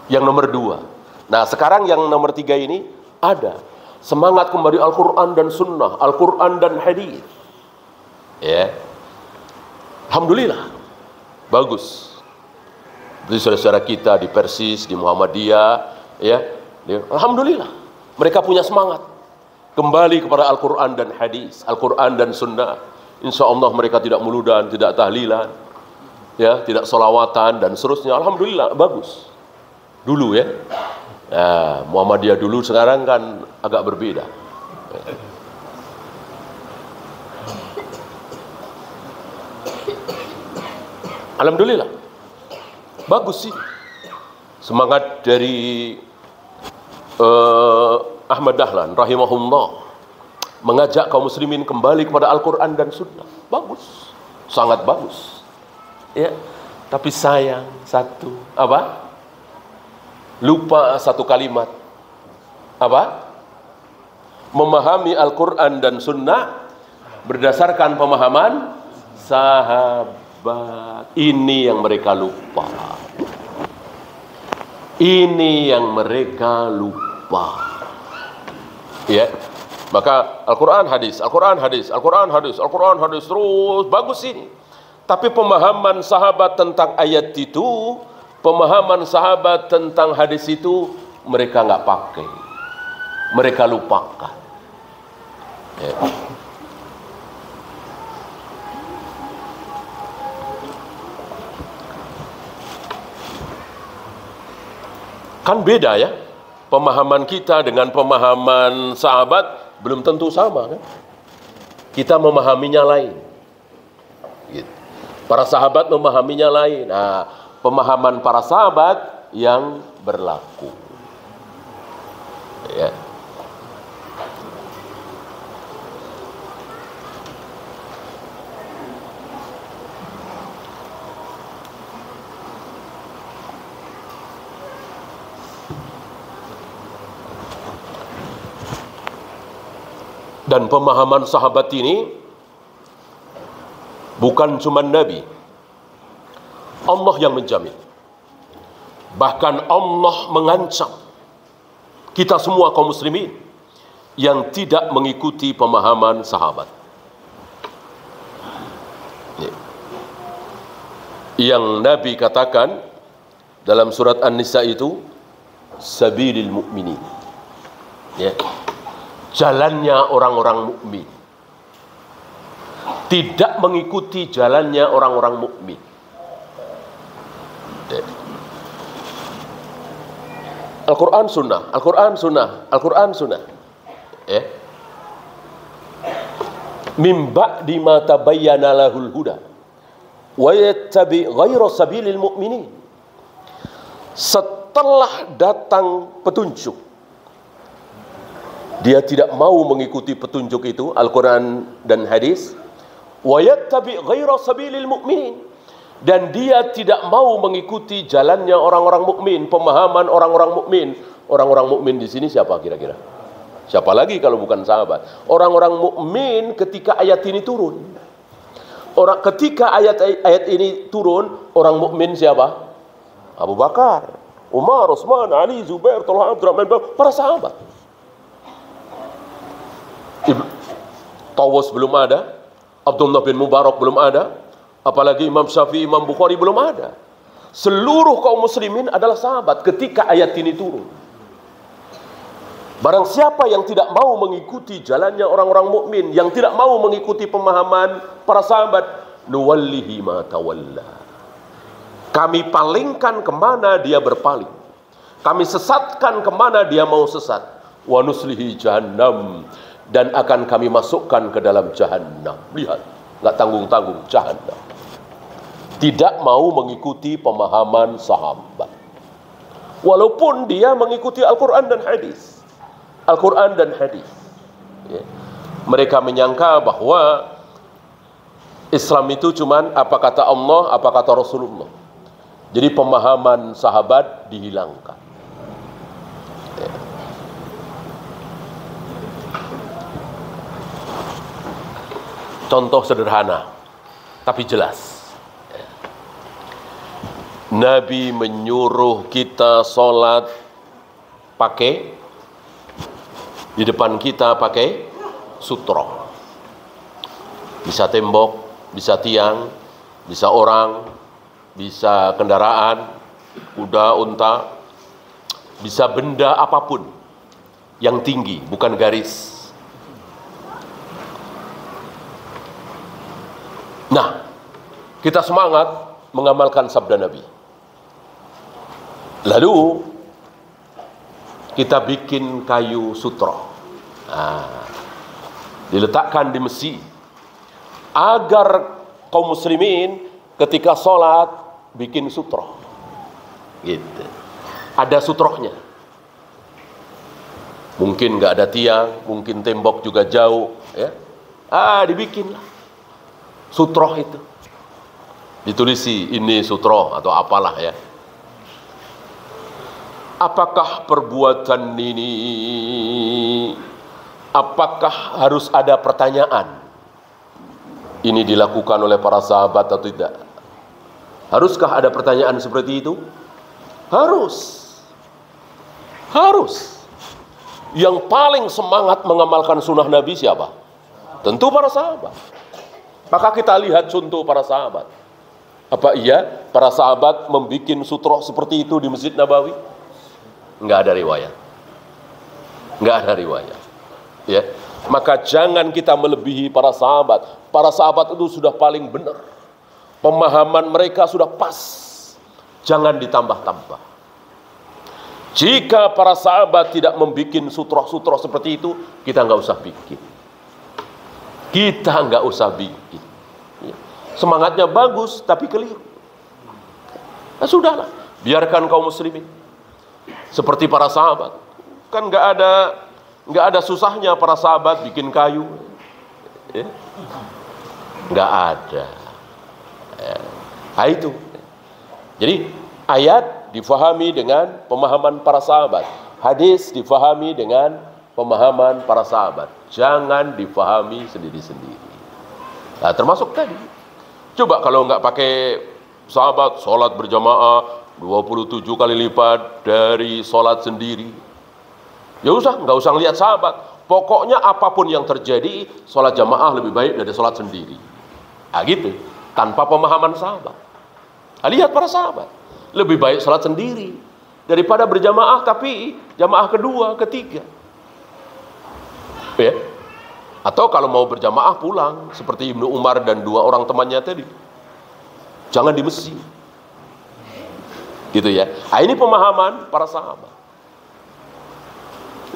Yang nomor 2. Nah sekarang yang nomor 3 ini ada semangat kembali Al-Quran dan Sunnah, Al-Quran dan Hadis. Ya, alhamdulillah, bagus. Jadi saudara-saudara kita di Persis, di Muhammadiyah, ya, alhamdulillah, mereka punya semangat kembali kepada Al-Quran dan Hadis, Al-Quran dan Sunnah. Insya Allah mereka tidak muludan, tidak tahlilan, ya, tidak solawatan dan seterusnya. Alhamdulillah, bagus. Dulu ya. Nah, Muhammadiyah dulu sekarang kan agak berbeda. Alhamdulillah, bagus sih semangat dari Ahmad Dahlan rahimahullah mengajak kaum muslimin kembali kepada Al-Quran dan Sunnah. Bagus, sangat bagus. Ya, tapi sayang satu apa? Lupa satu kalimat. Apa? Memahami Al-Quran dan Sunnah berdasarkan pemahaman sahabat. Ini yang mereka lupa. Ini yang mereka lupa. Ya. Maka Al-Quran hadis, Al-Quran hadis, Al-Quran hadis, Al-Quran hadis terus bagus ini. Tapi pemahaman sahabat tentang ayat itu, pemahaman sahabat tentang hadis itu mereka nggak pakai, mereka lupakan. Ya. Kan beda ya. Pemahaman kita dengan pemahaman sahabat belum tentu sama kan. Kita memahaminya lain. Gitu. Para sahabat memahaminya lain. Nah, pemahaman para sahabat yang berlaku. Ya. Dan pemahaman sahabat ini bukan cuma Nabi, Allah yang menjamin. Bahkan Allah mengancam kita semua kaum muslimin yang tidak mengikuti pemahaman sahabat. Yang Nabi katakan dalam surat An-Nisa itu, sabilil mu'minin. Ya. Jalannya orang-orang mukmin. Tidak mengikuti jalannya orang-orang mukmin. Al-Quran sunnah, Al-Quran sunnah, Al-Quran sunnah. Min ba'di ma tabayyana lahul huda wa yattabi ghayra sabilil mu'minin. Setelah datang petunjuk, dia tidak mau mengikuti petunjuk itu, Al-Quran dan hadis. Wa yattabi ghayra sabilil mu'minin. Dan dia tidak mau mengikuti jalannya orang-orang mukmin, pemahaman orang-orang mukmin. Orang-orang mukmin di sini siapa kira-kira? Siapa lagi kalau bukan sahabat? Orang-orang mukmin ketika ayat ini turun. Ketika ayat ini turun, orang mukmin siapa? Abu Bakar, Umar, Utsman, Ali, Zubair, Talha, Abdurrahman, para sahabat. Tawus belum ada, Abdullah bin Mubarak belum ada, apalagi Imam Syafi'i, Imam Bukhari belum ada. Seluruh kaum muslimin adalah sahabat ketika ayat ini turun. Barang siapa yang tidak mau mengikuti jalannya orang-orang mukmin, yang tidak mau mengikuti pemahaman para sahabat, nuwallihi ma tawalla. Kami palingkan kemana dia berpaling. Kami sesatkan kemana dia mau sesat. Wa nuslihi jahannam. Dan akan kami masukkan ke dalam jahannam. Lihat, nggak tanggung-tanggung, jahannam. Tidak mau mengikuti pemahaman sahabat. Walaupun dia mengikuti Al-Quran dan hadis. Al-Quran dan hadis. Ya. Mereka menyangka bahwa Islam itu cuman apa kata Allah, apa kata Rasulullah. Jadi pemahaman sahabat dihilangkan. Ya. Contoh sederhana, tapi jelas. Nabi menyuruh kita sholat pakai, di depan kita pakai sutra. Bisa tembok, bisa tiang, bisa orang, bisa kendaraan, kuda, unta, bisa benda apapun yang tinggi, bukan garis. Nah, kita semangat mengamalkan sabda Nabi. Lalu kita bikin kayu sutra. Diletakkan di masjid agar kaum muslimin ketika sholat bikin sutra. Gitu. Ada sutrohnya. Mungkin nggak ada tiang, mungkin tembok juga jauh, ya. Dibikinlah sutroh itu, ditulisi ini sutroh atau apalah ya. Apakah perbuatan ini, apakah harus ada pertanyaan? Ini dilakukan oleh para sahabat atau tidak? Haruskah ada pertanyaan seperti itu? Harus. Harus. Yang paling semangat mengamalkan sunnah Nabi siapa? Tentu para sahabat. Maka kita lihat contoh para sahabat. Apa iya para sahabat membuat sutroh seperti itu di Masjid Nabawi? Enggak ada riwayat. Enggak ada riwayat. Ya. Maka jangan kita melebihi para sahabat. Para sahabat itu sudah paling benar. Pemahaman mereka sudah pas. Jangan ditambah-tambah. Jika para sahabat tidak membuat sutroh-sutroh seperti itu, kita nggak usah bikin. Kita nggak usah bikin. Semangatnya bagus, tapi keliru. Nah, sudahlah, biarkan kaum muslimin seperti para sahabat. Kan nggak ada susahnya para sahabat bikin kayu, ya? Nggak ada. Ya. Nah, itu. Jadi ayat difahami dengan pemahaman para sahabat, hadis difahami dengan pemahaman para sahabat. Jangan difahami sendiri-sendiri. Nah, termasuk tadi. Coba kalau nggak pakai sahabat, sholat berjamaah 27 kali lipat dari sholat sendiri. Ya nggak usah lihat sahabat. Pokoknya apapun yang terjadi, sholat jamaah lebih baik dari sholat sendiri. Nah, gitu. Tanpa pemahaman sahabat. Nah, lihat para sahabat. Lebih baik sholat sendiri daripada berjamaah tapi jamaah kedua, ketiga. Ya. Atau kalau mau berjamaah pulang seperti Ibnu Umar dan 2 orang temannya tadi. Jangan di masjid. Gitu ya. Nah, ini pemahaman para sahabat.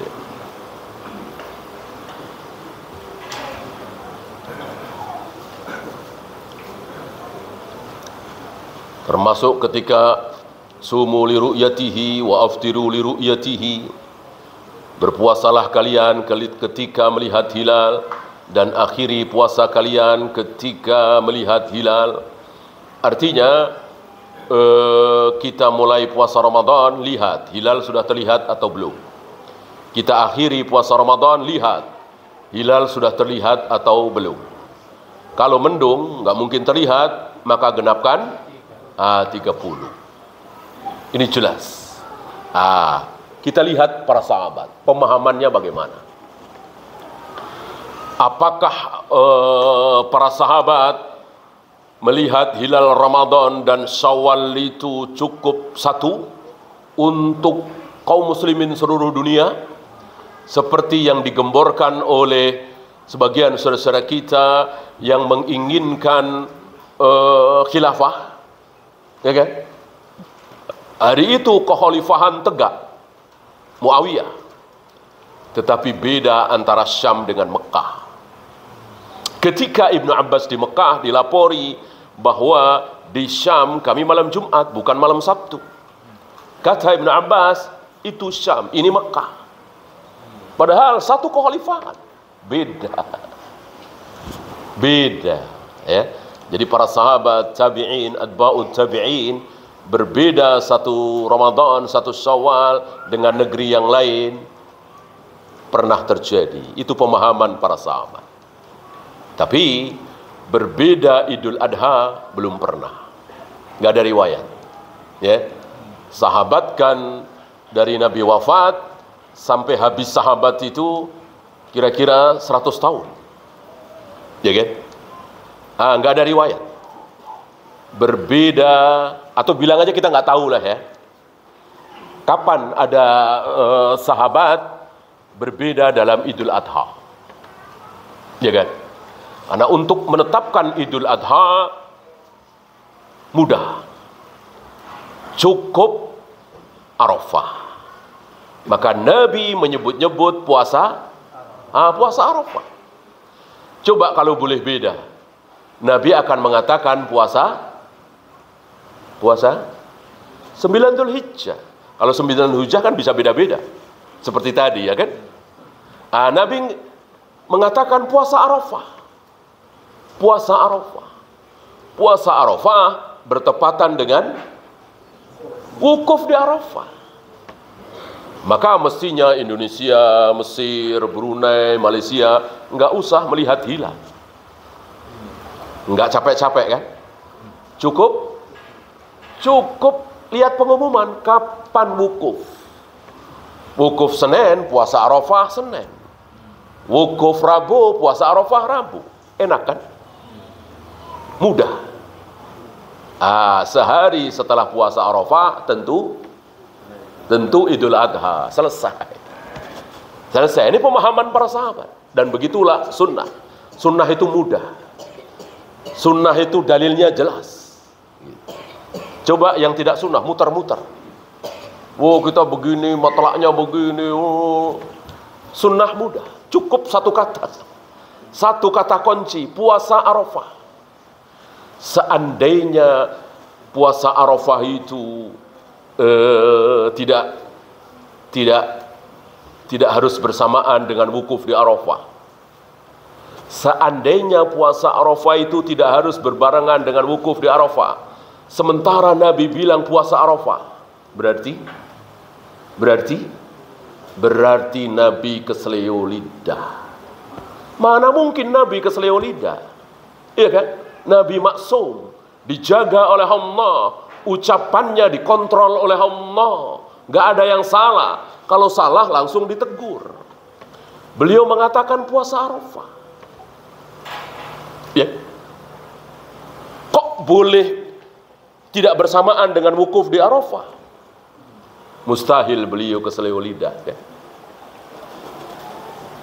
Ya. Termasuk ketika sumu li ru'yatihi wa aftiru li ru'yatihi, berpuasalah kalian ketika melihat hilal dan akhiri puasa kalian ketika melihat hilal. Artinya kita mulai puasa Ramadan, lihat hilal sudah terlihat atau belum. Kita akhiri puasa Ramadan, lihat hilal sudah terlihat atau belum. Kalau mendung nggak mungkin terlihat, maka genapkan 30. Ini jelas. Kita lihat para sahabat, pemahamannya bagaimana. Apakah para sahabat melihat hilal Ramadan dan Syawal itu cukup satu untuk kaum muslimin seluruh dunia, seperti yang digemborkan oleh sebagian saudara-saudara kita yang menginginkan khilafah? Ya kan? Hari itu kekhalifahan tegak Muawiyah. Tetapi beda antara Syam dengan Mekah. Ketika Ibnu Abbas di Mekah dilapori bahwa di Syam kami malam Jumat bukan malam Sabtu. Kata Ibnu Abbas, itu Syam, ini Mekah. Padahal satu kekhalifahan. Beda. Beda, ya. Jadi para sahabat, tabi'in, atba'ut tabi'in, berbeda satu Ramadan, satu Syawal dengan negeri yang lain. Pernah terjadi. Itu pemahaman para sahabat. Tapi berbeda Idul Adha belum pernah. Nggak ada riwayat. Ya. Sahabat kan dari Nabi wafat sampai habis sahabat itu kira-kira 100 tahun. Ya kan? Nggak ada riwayat. Berbeda, atau bilang aja kita nggak tahu lah ya. Kapan ada sahabat berbeda dalam Idul Adha? Ya kan? Karena untuk menetapkan Idul Adha mudah. Cukup Arafah. Maka Nabi menyebut-nyebut puasa Arafah. Coba kalau boleh beda. Nabi akan mengatakan puasa 9 Dzulhijjah. Kalau 9 Dzulhijjah kan bisa beda-beda. Seperti tadi ya kan? Nabi mengatakan puasa Arafah. Puasa Arafah. Puasa Arafah bertepatan dengan wukuf di Arafah. Maka mestinya Indonesia, Mesir, Brunei, Malaysia nggak usah melihat hilal. Nggak capek-capek kan? Cukup lihat pengumuman kapan wukuf. Wukuf Senin, puasa Arafah Senin. Wukuf Rabu, puasa Arafah Rabu. Enak kan? Mudah. Sehari setelah puasa Arafah tentu Idul Adha. Selesai. Ini pemahaman para sahabat. Dan begitulah sunnah. Sunnah itu mudah. Sunnah itu dalilnya jelas. Coba yang tidak sunnah, muter-muter. Oh, kita begini, matlaknya begini. Oh. Sunnah mudah. Cukup satu kata. Satu kata kunci, puasa Arafah. Seandainya puasa Arafah itu tidak harus bersamaan dengan wukuf di Arafah. Seandainya puasa Arafah itu tidak harus berbarengan dengan wukuf di Arafah. Sementara Nabi bilang puasa Arafah, berarti Nabi keseleo lidah. Mana mungkin Nabi keseleo lidah? Iya kan? Nabi maksum, dijaga oleh Allah, ucapannya dikontrol oleh Allah, nggak ada yang salah. Kalau salah langsung ditegur. Beliau mengatakan puasa Arafah. Ya. Kok boleh tidak bersamaan dengan wukuf di Arafah? Mustahil beliau keseleo lidah. Ya.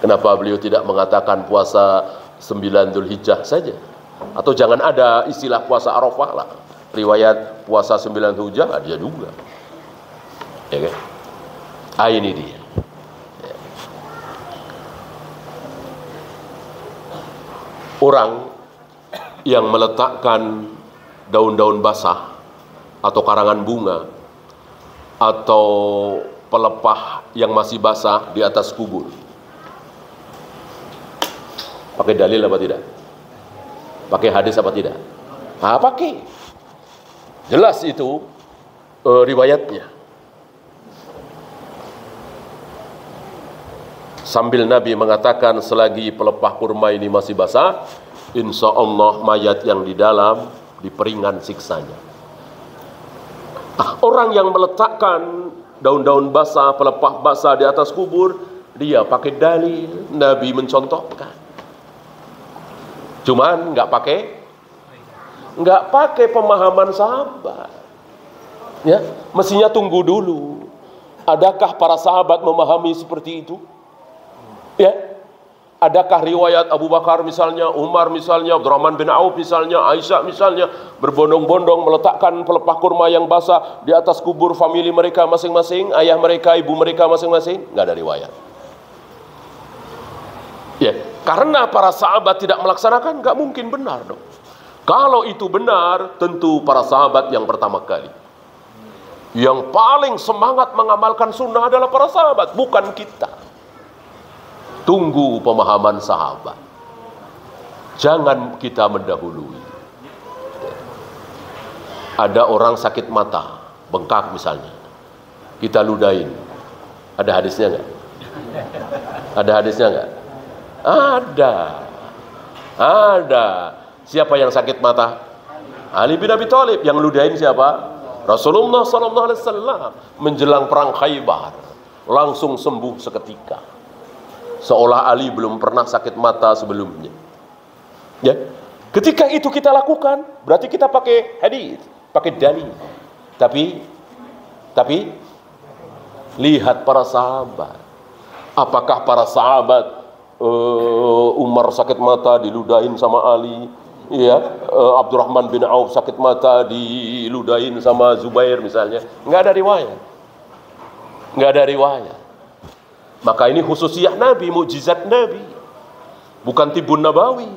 Kenapa beliau tidak mengatakan puasa 9 Dzulhijjah saja? Atau jangan ada istilah puasa Arafah lah. Riwayat puasa 9 Dzulhijjah ada juga. Ya kan? Ini dia. Ya. Orang yang meletakkan daun-daun basah atau karangan bunga atau pelepah yang masih basah di atas kubur, pakai dalil apa tidak? Pakai hadis apa tidak? Pakai. Jelas itu riwayatnya. Sambil Nabi mengatakan selagi pelepah kurma ini masih basah, insya Allah mayat yang di dalam diperingan siksanya. Orang yang meletakkan daun-daun basah, pelepah basah di atas kubur, dia pakai dalil. Nabi mencontohkan. Cuman nggak pakai pemahaman sahabat. Ya, mestinya tunggu dulu. Adakah para sahabat memahami seperti itu? Ya, adakah riwayat Abu Bakar misalnya, Umar misalnya, Abdurrahman bin Auf misalnya, Aisyah misalnya, berbondong-bondong meletakkan pelepah kurma yang basah di atas kubur famili mereka masing-masing, ayah mereka, ibu mereka masing-masing? Nggak ada riwayat. Ya, karena para sahabat tidak melaksanakan, nggak mungkin benar dong. Kalau itu benar, tentu para sahabat yang pertama kali. Yang paling semangat mengamalkan sunnah adalah para sahabat, bukan kita. Tunggu pemahaman sahabat. Jangan kita mendahului. Ada orang sakit mata, bengkak misalnya. Kita ludahin. Ada hadisnya nggak? Ada hadisnya nggak? Ada. Siapa yang sakit mata? Ali bin Abi Thalib. Yang ludahin siapa? Rasulullah SAW. Menjelang perang Khaybar, langsung sembuh seketika. Seolah Ali belum pernah sakit mata sebelumnya. Ya, ketika itu kita lakukan, berarti kita pakai hadis, pakai dalil. Tapi lihat para sahabat. Apakah para sahabat Umar sakit mata diludahin sama Ali? Ya, Abdurrahman bin Auf sakit mata diludahin sama Zubair misalnya? Nggak ada riwayat. Nggak ada riwayat. Maka ini khususiyah Nabi, mukjizat Nabi, bukan tibun nabawi.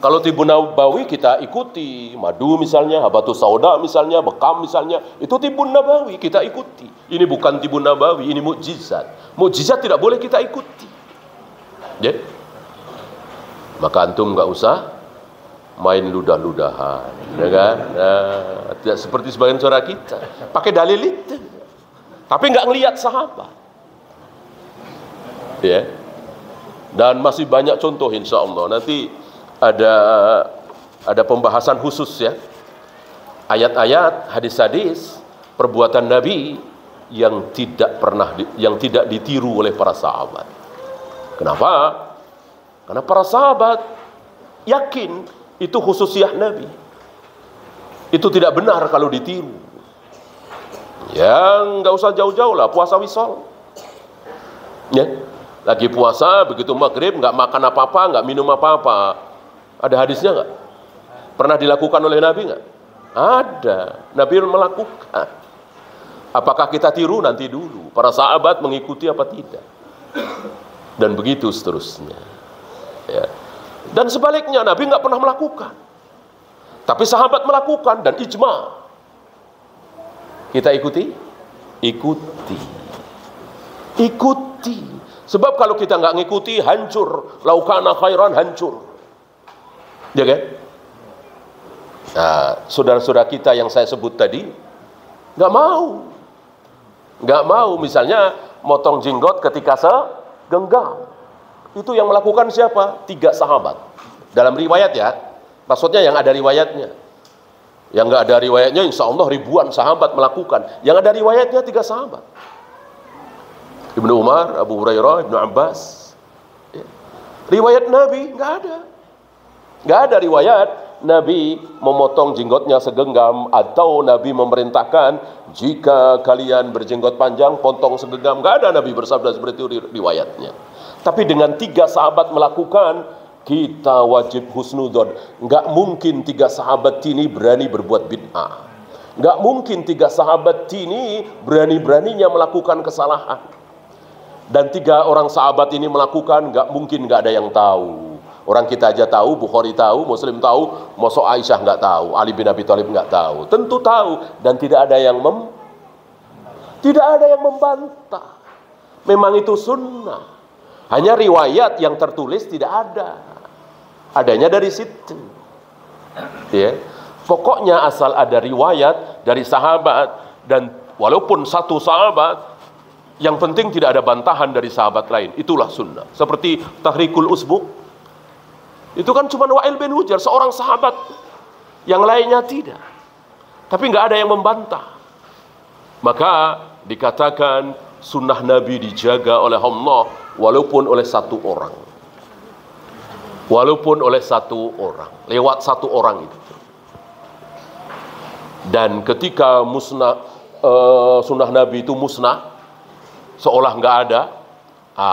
Kalau tibun nabawi kita ikuti, madu misalnya, habatus sauda misalnya, bekam misalnya, itu tibun nabawi kita ikuti. Ini bukan tibun nabawi, ini mukjizat. Mukjizat tidak boleh kita ikuti. Ya? Maka antum nggak usah main ludah-ludahan, ya kan? Nah, tidak seperti sebagian saudara kita, pakai dalil itu, tapi nggak ngelihat sahabat. Ya, dan masih banyak contoh insya Allah. Nanti ada pembahasan khusus ya, ayat-ayat, hadis-hadis, perbuatan Nabi yang tidak ditiru oleh para sahabat. Kenapa? Karena para sahabat yakin itu khususiyah Nabi. Itu tidak benar kalau ditiru. Yang nggak usah jauh-jauh lah, puasa wisol. Ya. Lagi puasa, begitu maghrib, nggak makan apa-apa, nggak minum apa-apa. Ada hadisnya nggak? Pernah dilakukan oleh Nabi nggak? Ada. Nabi melakukan. Apakah kita tiru? Nanti dulu. Para sahabat mengikuti apa tidak? Dan begitu seterusnya. Ya. Dan sebaliknya, Nabi nggak pernah melakukan. Tapi sahabat melakukan dan ijma. Kita ikuti? Ikuti. Ikuti. Sebab kalau kita nggak ngikuti, hancur. Laukana khairan, hancur. Ya kan? Nah, saudara-saudara kita yang saya sebut tadi, nggak mau. Nggak mau, misalnya motong jenggot ketika segenggam. Itu yang melakukan siapa? 3 sahabat. Dalam riwayat ya, maksudnya yang ada riwayatnya. Yang nggak ada riwayatnya, insya Allah ribuan sahabat melakukan. Yang ada riwayatnya 3 sahabat. Ibnu Umar, Abu Hurairah, Ibnu Abbas. Ya. Riwayat Nabi nggak ada. Nggak ada riwayat Nabi memotong jenggotnya segenggam, atau Nabi memerintahkan jika kalian berjenggot panjang potong segenggam. Nggak ada Nabi bersabda seperti itu riwayatnya. Tapi dengan 3 sahabat melakukan, kita wajib husnudzon. Nggak mungkin 3 sahabat ini berani berbuat bid'ah. Nggak mungkin 3 sahabat ini berani-beraninya melakukan kesalahan. Dan 3 orang sahabat ini melakukan, nggak mungkin nggak ada yang tahu. Orang kita aja tahu, Bukhari tahu, Muslim tahu, mosok Aisyah nggak tahu, Ali bin Abi Thalib nggak tahu. Tentu tahu, dan tidak ada yang membantah. Memang itu sunnah. Hanya riwayat yang tertulis tidak ada. Adanya dari situ. Ya. Pokoknya asal ada riwayat dari sahabat, dan walaupun satu sahabat, yang penting tidak ada bantahan dari sahabat lain. Itulah sunnah. Seperti tahrikul usbu'. Itu kan cuma Wa'il bin Hujr, seorang sahabat. Yang lainnya tidak. Tapi nggak ada yang membantah. Maka dikatakan sunnah Nabi dijaga oleh Allah walaupun oleh 1 orang. Walaupun oleh 1 orang. Lewat 1 orang itu. Dan ketika sunnah Nabi itu musnah, seolah nggak ada,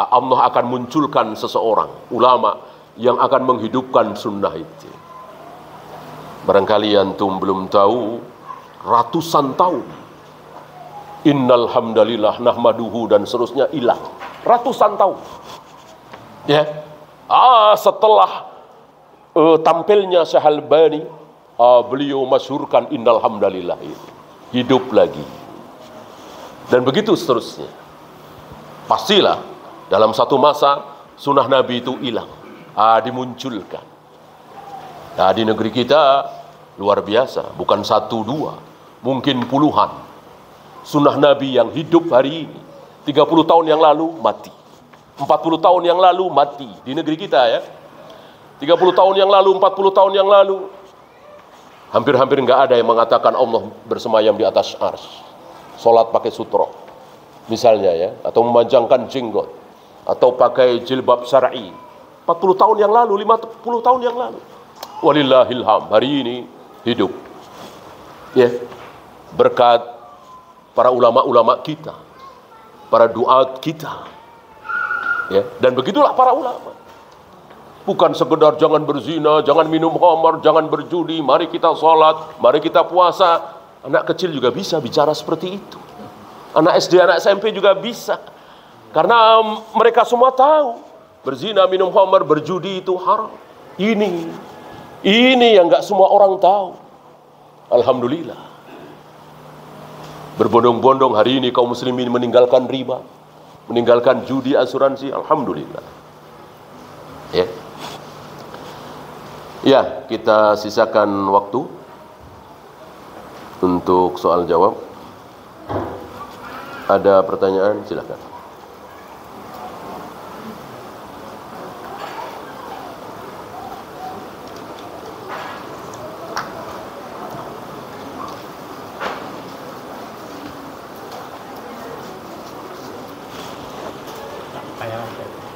Allah akan munculkan seseorang, ulama, yang akan menghidupkan sunnah itu. Barangkali antum belum tahu, ratusan tahun innal hamdalillah nahmaduhu dan seterusnya hilang. Ratusan tahun. Ya. Setelah tampilnya Syekh Albani, beliau masyhurkan innal hamdalillah itu. Hidup lagi. Dan begitu seterusnya. Pastilah dalam satu masa sunnah Nabi itu hilang. Dimunculkan. Nah, di negeri kita luar biasa, bukan 1, 2, mungkin puluhan sunnah Nabi yang hidup hari ini. 30 tahun yang lalu mati, 40 tahun yang lalu mati di negeri kita ya. 30 tahun yang lalu, 40 tahun yang lalu, hampir-hampir nggak ada yang mengatakan Allah bersemayam di atas arsy. Sholat pakai sutro misalnya ya, atau memanjangkan jenggot, atau pakai jilbab syar'i. 40 tahun yang lalu, 50 tahun yang lalu. Walillahilham, hari ini hidup. Ya. Berkat para ulama-ulama kita, para duat kita. Ya, dan begitulah para ulama. Bukan sekedar jangan berzina, jangan minum khamar, jangan berjudi, mari kita sholat, mari kita puasa. Anak kecil juga bisa bicara seperti itu. Anak SD, anak SMP juga bisa. Karena mereka semua tahu berzina, minum khamar, berjudi itu haram. Ini yang nggak semua orang tahu. Alhamdulillah. Berbondong-bondong hari ini kaum muslimin meninggalkan riba, meninggalkan judi, asuransi. Alhamdulillah. Ya. Ya, kita sisakan waktu untuk soal jawab. Ada pertanyaan? Silakan.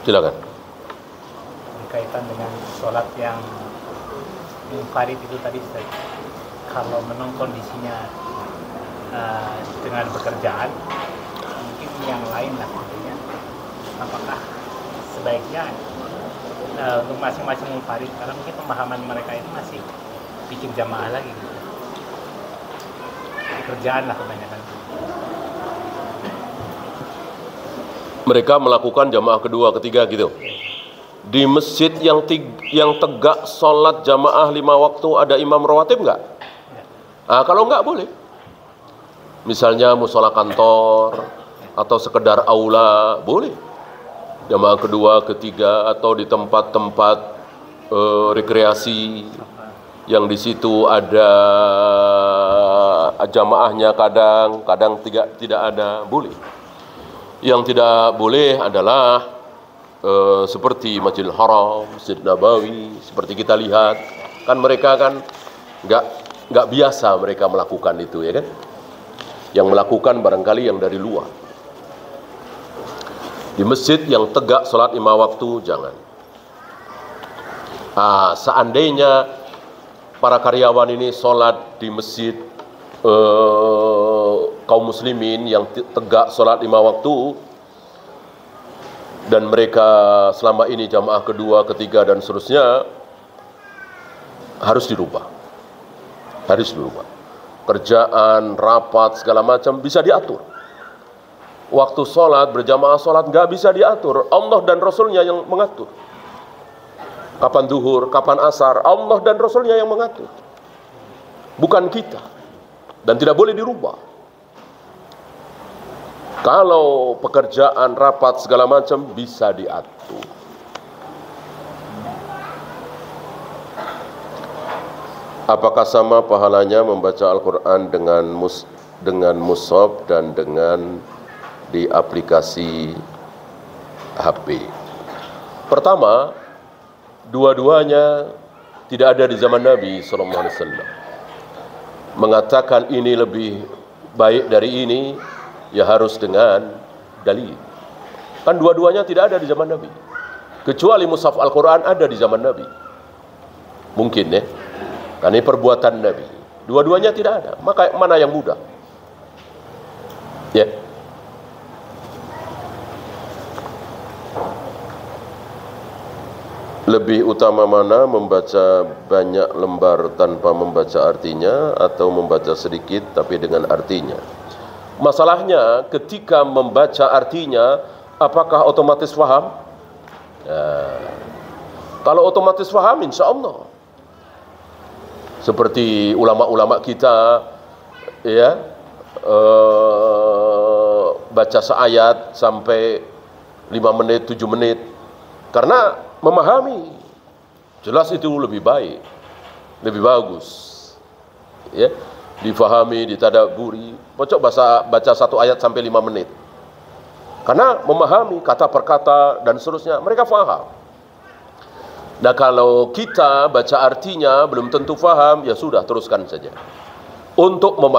Silakan. Berkaitan dengan sholat yang munfarid itu tadi, kalau memang kondisinya dengan pekerjaan, mungkin yang lain lah, tentunya. Apakah sebaiknya untuk masing-masing munfarid, karena mungkin pemahaman mereka itu masih bikin jamaah lagi gitu. Pekerjaan lah kebanyakan. mereka melakukan jamaah kedua, ketiga gitu. Di masjid yang tegak sholat jamaah 5 waktu ada imam rawatib nggak? Nah, kalau nggak boleh. Misalnya musola kantor atau sekedar aula, boleh. Jamaah kedua, ketiga, atau di tempat-tempat rekreasi yang di situ ada jamaahnya kadang tidak ada, boleh. Yang tidak boleh adalah seperti Masjidil Haram, Masjid Nabawi, seperti kita lihat, kan mereka kan nggak biasa mereka melakukan itu, ya kan? Yang melakukan barangkali yang dari luar. Di masjid yang tegak sholat 5 waktu, jangan. Seandainya para karyawan ini sholat di masjid kaum muslimin yang tegak sholat 5 waktu, dan mereka selama ini jamaah kedua, ketiga, dan seterusnya, harus dirubah. Harus dirubah. Kerjaan, rapat, segala macam bisa diatur. Waktu sholat, berjamaah sholat nggak bisa diatur. Allah dan Rasulnya yang mengatur. Kapan duhur, kapan asar, Allah dan Rasulnya yang mengatur. Bukan kita. Dan tidak boleh dirubah. Kalau pekerjaan, rapat, segala macam bisa diatur. Apakah sama pahalanya membaca Al-Quran dengan mushaf dan dengan di aplikasi HP? Pertama, dua-duanya tidak ada di zaman Nabi SAW. Mengatakan ini lebih baik dari ini, ya harus dengan dalil. Kan dua-duanya tidak ada di zaman Nabi. Kecuali mushaf Al-Quran ada di zaman Nabi. Mungkin ya. Karena ini perbuatan Nabi. Dua-duanya tidak ada. Maka mana yang mudah? Ya. Lebih utama mana, membaca banyak lembar tanpa membaca artinya atau membaca sedikit tapi dengan artinya? Masalahnya ketika membaca artinya, apakah otomatis faham? Kalau otomatis faham, insya Allah. Seperti ulama-ulama kita, ya, baca seayat sampai 5 menit, 7 menit, karena memahami, jelas itu lebih baik, lebih bagus, ya, difahami, ditadaburi. Pocok baca satu ayat sampai 5 menit, karena memahami kata per kata dan seterusnya, mereka faham. Nah, kalau kita baca artinya belum tentu faham, ya sudah, teruskan saja. Untuk memahami